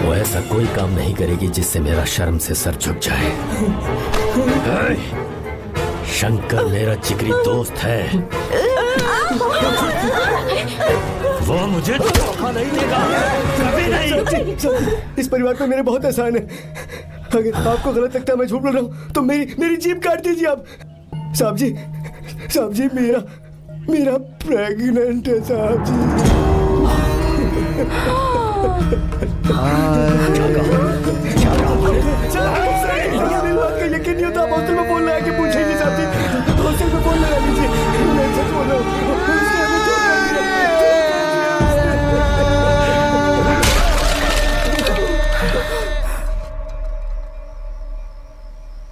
वो ऐसा कोई काम नहीं करेगी जिससे मेरा शर्म से सर झुक जाए। शंकर मेरा जिगरी दोस्त है, वो मुझे धोखा नहीं देगा, कभी नहीं। इस परिवार पे मेरे बहुत एहसान है। अगर आपको गलत लगता है मैं झूठ बोल रहा हूँ तो मेरी जीभ काट दीजिए आप। साहब जी, मेरा प्रेग्नेंट है साहब जी। मेरी बात का यकीन नहीं होता। हॉस्टल में फोन लगा के पूछेंगे साहब जी। हॉस्टल में फोन लगा लीजिए, मैं सच बोल रहा हूँ।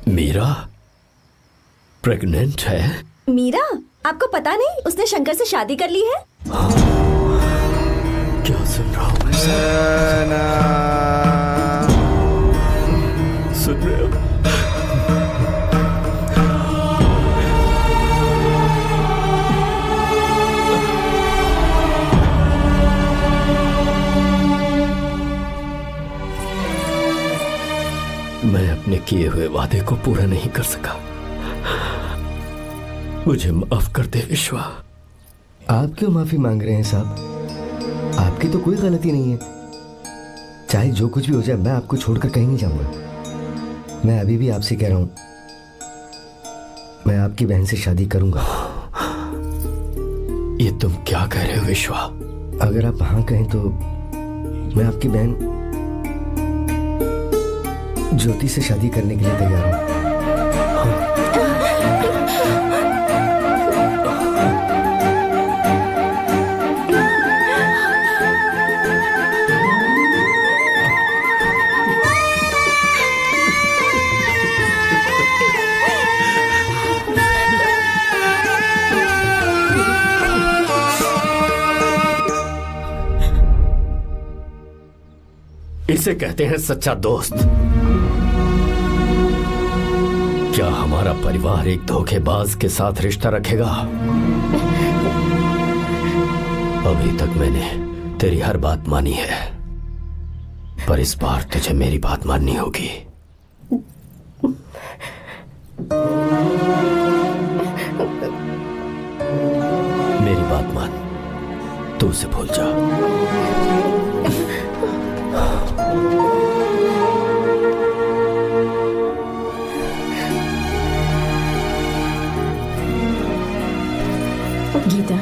मीरा प्रेग्नेंट है? मीरा, आपको पता नहीं उसने शंकर से शादी कर ली है? क्या सुन रहा हूँ मैं? सुन रहे हो? किए हुए वादे को पूरा नहीं कर सका। मुझे माफ कर दे विश्वा। आप क्यों माफी मांग रहे हैं साहब? आपकी तो कोई गलती नहीं है। चाहे जो कुछ भी हो जाए, मैं आपको छोड़कर कहीं नहीं जाऊंगा। मैं अभी भी आपसे कह रहा हूं, मैं आपकी बहन से शादी करूंगा। ये तुम क्या कह रहे हो विश्वा? अगर आप हाँ कहें तो मैं आपकी बहन ज्योति से शादी करने के लिए तैयार हूं। इसे कहते हैं सच्चा दोस्त। क्या हमारा परिवार एक धोखेबाज के साथ रिश्ता रखेगा? अभी तक मैंने तेरी हर बात मानी है, पर इस बार तुझे मेरी बात माननी होगी। मेरी बात मान, तू उसे भूल जा। गीता,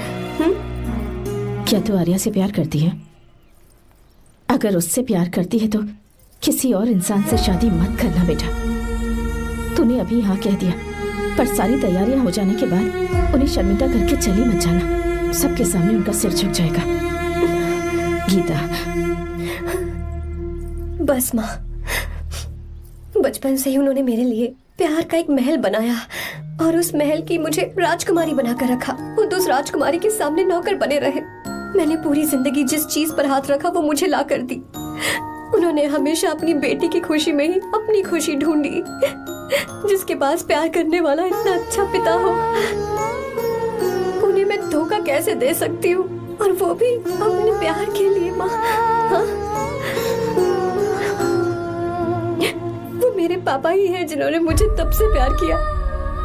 क्या तू आर्या से प्यार करती है? अगर उससे प्यार करती है तो किसी और इंसान से शादी मत करना बेटा। तूने अभी हाँ कह दिया, पर सारी तैयारियां हो जाने के बाद उन्हें शर्मिंदा करके चली मत जाना। सबके सामने उनका सिर झुक जाएगा। गीता। बस माँ, बचपन से ही उन्होंने मेरे लिए प्यार का एक महल बनाया और उस महल की मुझे राजकुमारी बनाकर रखा। वो उस राजकुमारी के सामने नौकर बने रहे। मैंने पूरी जिंदगी जिस चीज पर हाथ रखा वो मुझे ला कर दी। उन्होंने हमेशा अपनी बेटी की खुशी में ही अपनी खुशी ढूंढी। जिसके पास प्यार करने वाला इतना अच्छा पिता हो, उन्हें मैं धोखा कैसे दे सकती हूँ? और वो भी अपने प्यार के लिए माँ। हाँ? वो मेरे पापा ही हैं जिन्होंने मुझे तब से प्यार किया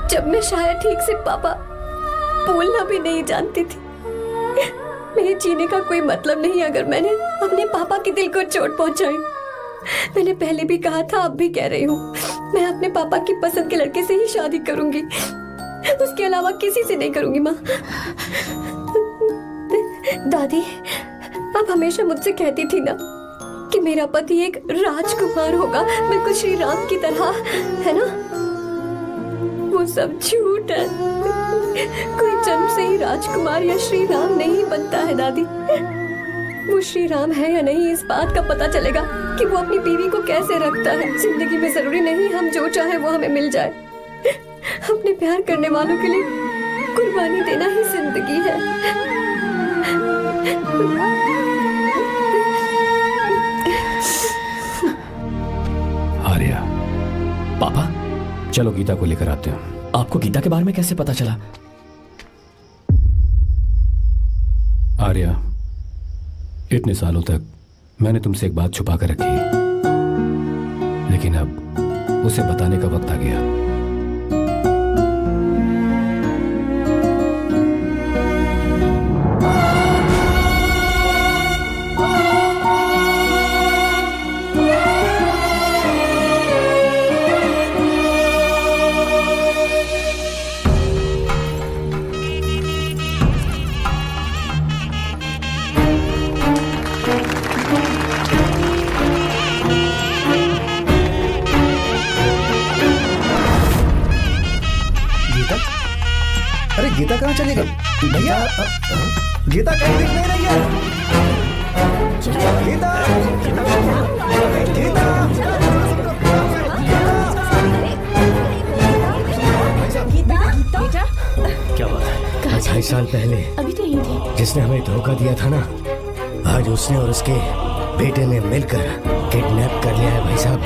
जब मैं शायद ठीक से पापा बोलना भी नहीं जानती थी। मेरे जीने का कोई मतलब नहीं अगर मैंने अपने पापा के दिल को चोट पहुंचाई। मैंने पहले भी कहा था, अब भी कह रही हूँ, मैं अपने पापा की पसंद के लड़के से ही शादी करूंगी, उसके अलावा किसी से नहीं करूंगी। माँ, दादी आप हमेशा मुझसे कहती थी ना कि मेरा पति एक राजकुमार होगा, बिल्कुल श्री राम की तरह, है ना? वो सब झूठ है। कोई जन्म से ही राजकुमार या श्री राम नहीं बनता है दादी। वो श्री राम है या नहीं, इस बात का पता चलेगा कि वो अपनी बीवी को कैसे रखता है। जिंदगी में जरूरी नहीं हम जो चाहे वो हमें मिल जाए। अपने प्यार करने वालों के लिए कुर्बानी देना ही जिंदगी है। आर्या, पापा, चलो गीता को लेकर आते हैं। आपको गीता के बारे में कैसे पता चला? आर्या, इतने सालों तक मैंने तुमसे एक बात छुपा कर रखी, लेकिन अब उसे बताने का वक्त आ गया। गीता कहाँ चली गई? भैया, गीता कहीं दिख नहीं रही है। गीता, गीता, क्या बात है? 2.5 साल पहले अभी तो यही थी। जिसने हमें धोखा दिया था ना, आज उसने और उसके बेटे ने मिलकर किडनैप कर लिया है भाई साहब।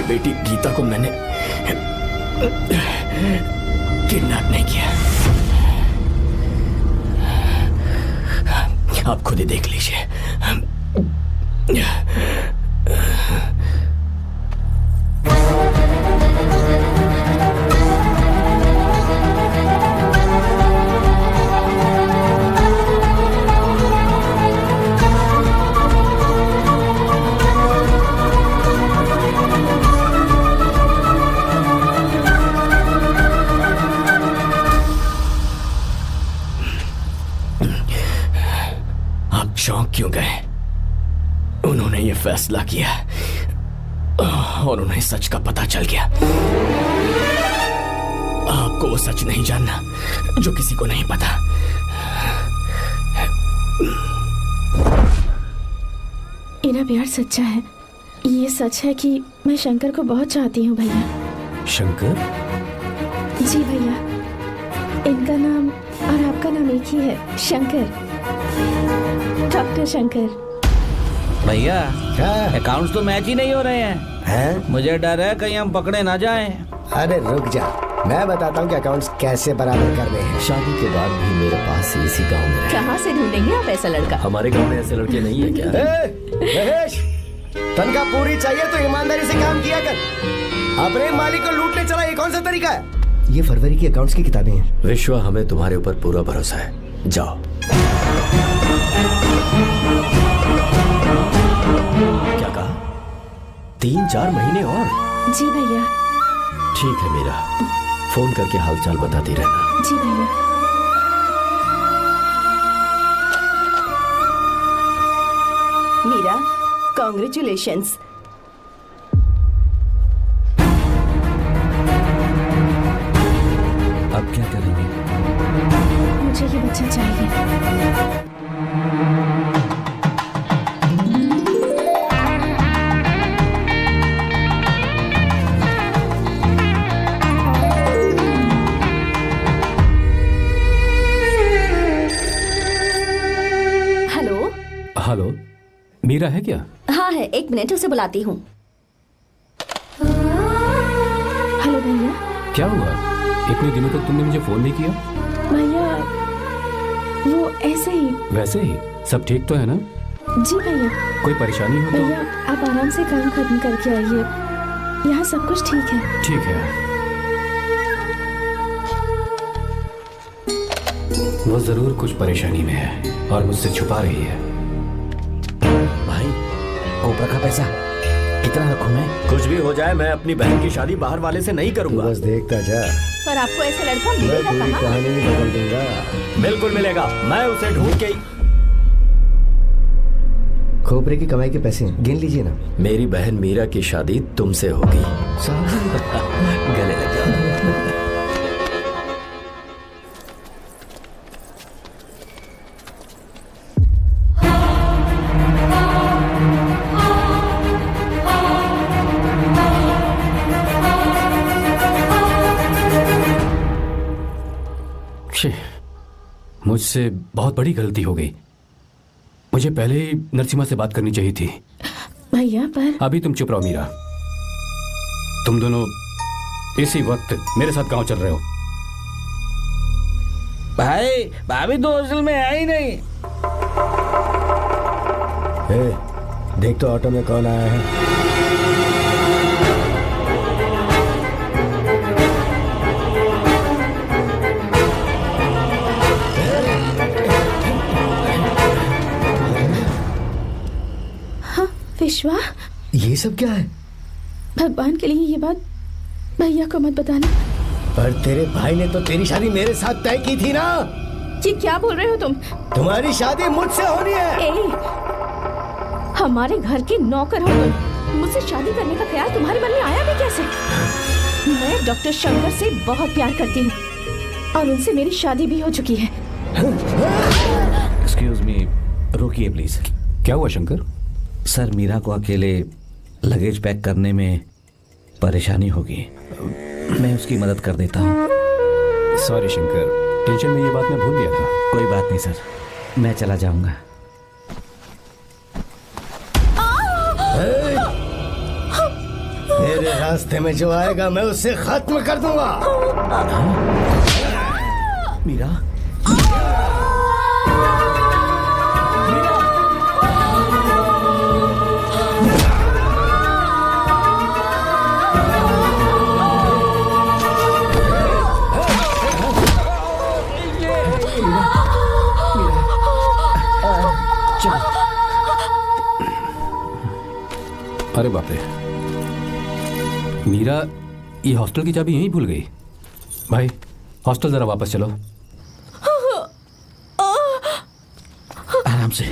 बेटी गीता को मैंने किडनैप नहीं किया। आप खुद ही देख लीजिए। चौंक क्यों गए? उन्होंने ये फैसला किया और उन्हें सच का पता चल गया। आपको वो सच नहीं जानना जो किसी को नहीं पता। इनका प्यार सच्चा है। ये सच है कि मैं शंकर को बहुत चाहती हूँ भैया। शंकर? जी भैया, इनका नाम और आपका नाम एक ही है, शंकर, डॉक्टर शंकर। भैया अकाउंट्स तो मैच ही नहीं हो रहे हैं। मुझे डर है कहीं हम पकड़े ना जाएं। अरे रुक जा, मैं बताता हूँ कि अकाउंट्स कैसे बराबर करने हैं। शादी के बाद भी मेरे पास इसी गांव में कहाँ से ढूंढेंगे आप ऐसा लड़का? हमारे गांव में ऐसे लड़के नहीं है क्या? महेश, तनख्वाह पूरी चाहिए तो ईमानदारी से काम किया कर। अपने मालिक को लूटने चला, ये कौन सा तरीका है? ये फरवरी की अकाउंट्स की किताबें हैं। विश्वा, हमें तुम्हारे ऊपर पूरा भरोसा है। जाओ। क्या कहा? 3-4 महीने और? जी भैया। ठीक है मीरा, फोन करके हालचाल बताती रहना। जी भैया। मीरा, कॉन्ग्रेचुलेशंस। अब क्या करेंगे? मुझे ये बच्चा चाहिए। हेलो, मीरा है क्या? हाँ है, 1 मिनट उसे बुलाती हूँ। हेलो भैया। क्या हुआ? इतने दिनों तक तुमने मुझे फोन नहीं किया? भैया वो ऐसे ही। वैसे ही? सब ठीक तो है ना? जी भैया। कोई परेशानी हो तो? भैया आप आराम से काम खत्म करके आइए, यहाँ सब कुछ ठीक है। ठीक है। वो जरूर कुछ परेशानी में है और मुझसे छुपा रही है। भाई, कोपरा का पैसा कितना रखूं मैं? कुछ भी हो जाए, मैं अपनी बहन की शादी बाहर वाले से नहीं करूंगा। बस देखता जा। पर आपको ऐसा लड़का मिलेगा कहाँ? कहानी नहीं बदल दूंगा। बिल्कुल मिलेगा, मैं उसे ढूंढ के। खोपरे की कमाई के पैसे गिन लीजिए ना। मेरी बहन मीरा की शादी तुमसे होगी। गले लग जाओ। मुझसे बहुत बड़ी गलती हो गई। मुझे पहले ही नरसिम्हा से बात करनी चाहिए थी। भैया पर अभी तुम चुप रहो मीरा। तुम दोनों इसी वक्त मेरे साथ गांव चल रहे हो। भाई भाभी तो हॉस्टल में है ही नहीं। देख तो ऑटो में कौन आया है। विश्वा, ये सब क्या है? भगवान के लिए ये बात भैया को मत बताना। पर तेरे भाई ने तो तेरी शादी मेरे साथ तय की थी ना। ये क्या बोल रहे हो तुम? तुम्हारी शादी मुझसे होनी है। हमारे घर के नौकर हो तुम, मुझसे शादी करने का ख्याल तुम्हारे मन में आया भी कैसे? मैं डॉक्टर शंकर से बहुत प्यार करती हूँ और उनसे मेरी शादी भी हो चुकी है। एक्सक्यूज मी, रुकिए प्लीज। क्या हुआ शंकर? सर, मीरा को अकेले लगेज पैक करने में परेशानी होगी, मैं उसकी मदद कर देता हूँ। सॉरी शंकर, टेंशन में ये बात मैं भूल गया था। कोई बात नहीं सर, मैं चला जाऊंगा। मेरे रास्ते में जो आएगा मैं उसे खत्म कर दूंगा। मीरा, अरे बाप रे, मीरा ये हॉस्टल की चाबी यहीं भूल गई। भाई हॉस्टल जरा वापस चलो। आराम से।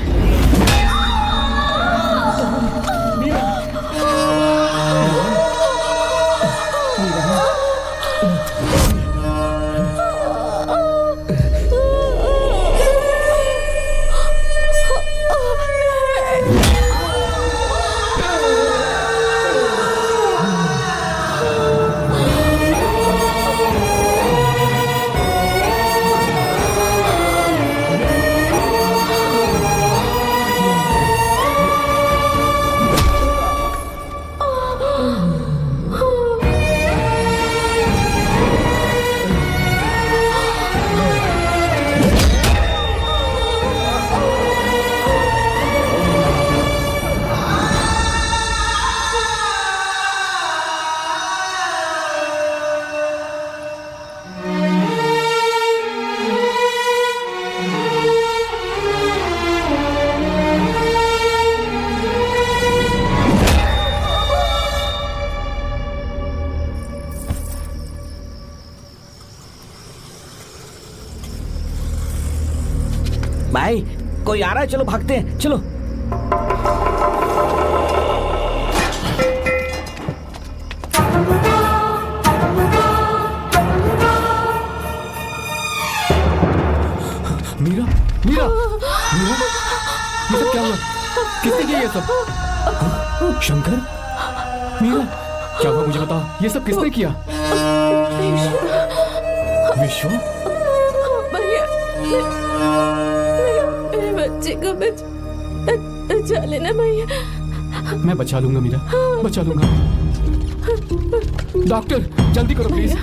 भाई कोई आ रहा है, चलो भागते हैं, चलो। मीरा, मीरा, मीरा, ये सब क्या हुआ? किसने किया ये सब? शंकर, मीरा, क्या हुआ मुझे बता, ये सब किसने किया? विश्व, बच्चे को बचा लेना भैया। मैं बचा लूंगा मीरा, बचा लूंगा। डॉक्टर जल्दी करो प्लीज।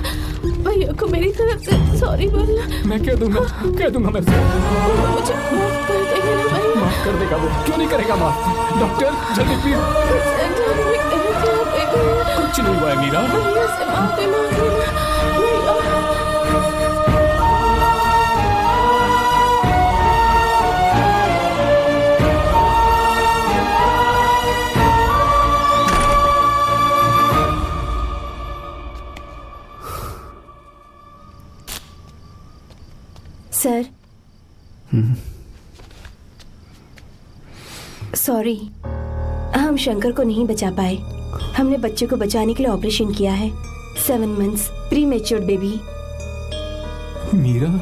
भैया को मेरी तरफ से सॉरी बोलना। मैं कह दूंगा मैं उसे। मुझे माफ कर देगा ना भैया? माफ कर देगा वो, क्यों नहीं करेगा माफ? डॉक्टर जल्दी प्लीज। कुछ नहीं हुआ है मीरा। भैया से माफी मांग लेना। सर, सॉरी, हम शंकर को नहीं बचा पाए। हमने बच्चे को बचाने के लिए ऑपरेशन किया है। 7 months pre matured baby. Meera,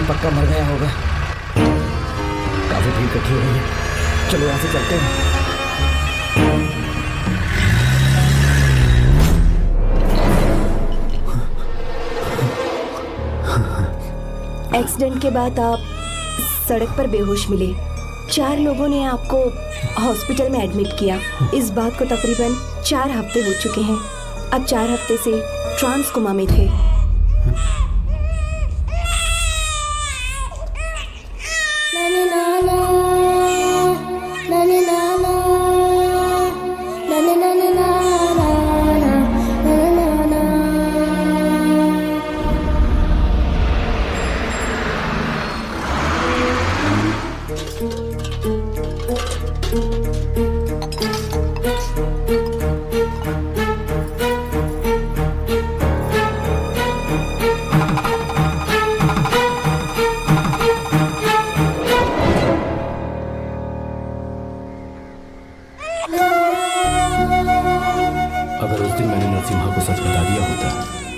पक्का मर गया होगा। काफी भीड़ इकट्ठी हो गई है, चलो यहाँ से चलते हैं। एक्सीडेंट के बाद आप सड़क पर बेहोश मिले। 4 लोगों ने आपको हॉस्पिटल में एडमिट किया। इस बात को तकरीबन 4 हफ्ते हो चुके हैं। अब 4 हफ्ते से ट्रांस कोमा में थे। उस दिन मैंने नरसिम्हा को सच बता दिया होता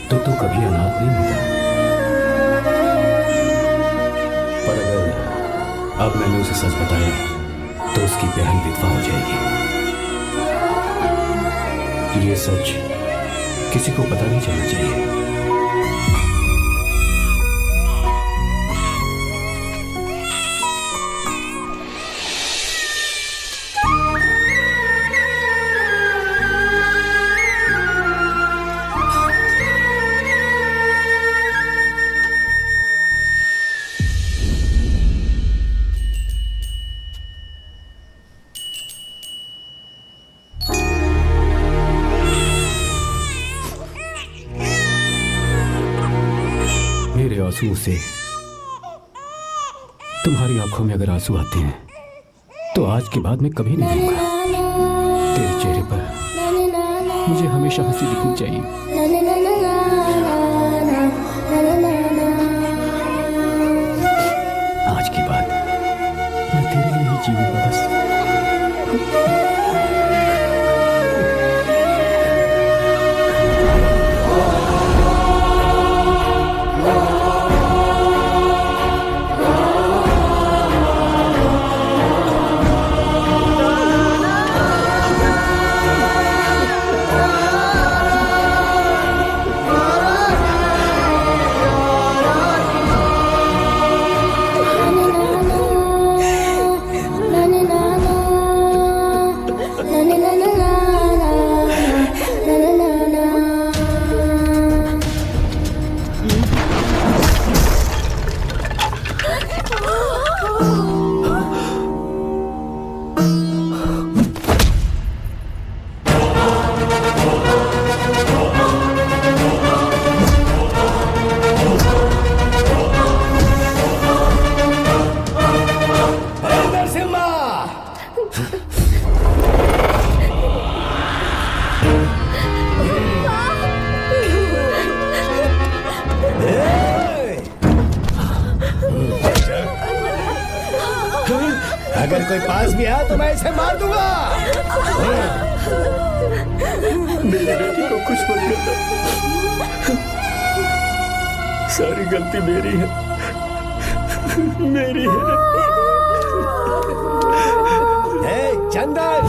तो तू कभी अनाथ नहीं होता। पर अगर अब मैंने उसे सच बताया तो उसकी बहन विधवा हो जाएगी। ये सच किसी को पता नहीं चलना चाहिए। आंसू से तुम्हारी आंखों में अगर आंसू आते हैं तो आज के बाद मैं कभी नहीं रोऊंगा। तेरे चेहरे पर मुझे हमेशा हंसी दिखनी चाहिए। आज के बाद मैं तेरे लिए ही जीऊंगा बस। अगर कोई पास भी आया तो मैं इसे मार दूंगा। मेरी बेटी को कुछ मत करना, सारी गलती मेरी है, मेरी है। चंदन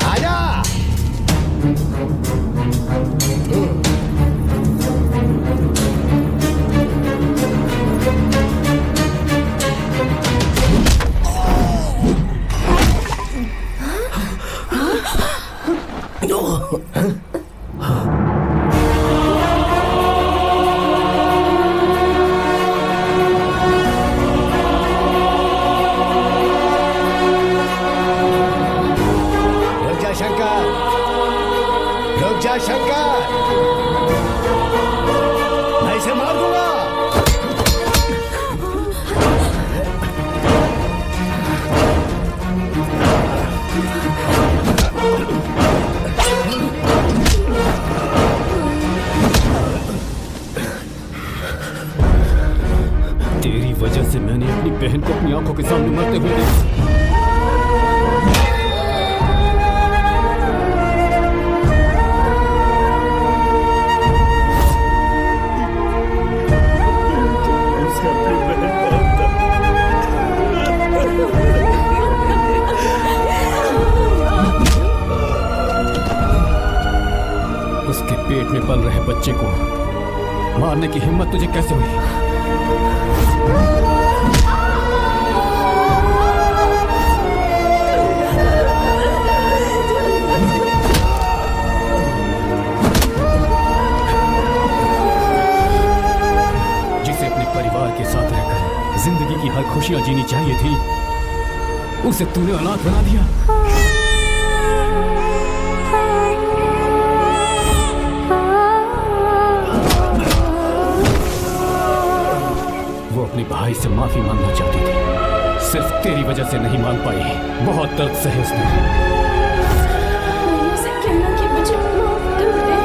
आजा। शंकर, मैं इसे मार दूंगा। तेरी वजह से मैंने अपनी बहन को अपनी आंखों के सामने मरते हुए देखा। पेट में पल रहे बच्चे को मारने की हिम्मत तुझे कैसे हुई? जिसे अपने परिवार के साथ रहकर जिंदगी की हर खुशियां जीनी चाहिए थी, उसे तूने अनाथ बना दिया। अपने भाई से माफी मांगना चाहती थी, सिर्फ तेरी वजह से नहीं मांग पाई। बहुत दर्द सहे उसने। उसे कहना कि मुझे माफ कर दे।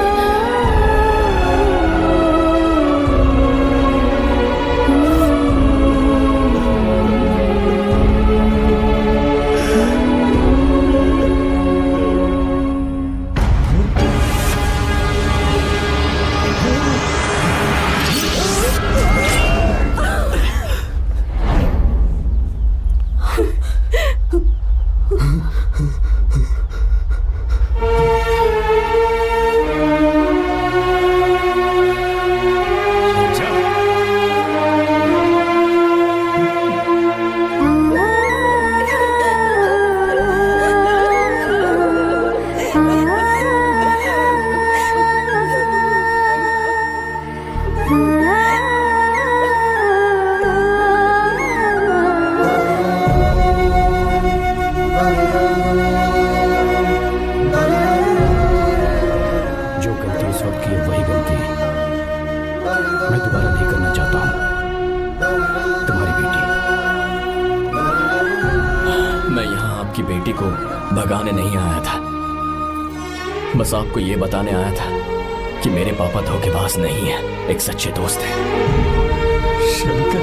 दोबारा नहीं करना चाहता हूं। तुम्हारी बेटी। मैं यहाँ आपकी बेटी को भगाने नहीं आया था, बस आपको ये बताने आया था कि मेरे पापा धोखेबाज नहीं है, एक सच्चे दोस्त हैं। शंकर,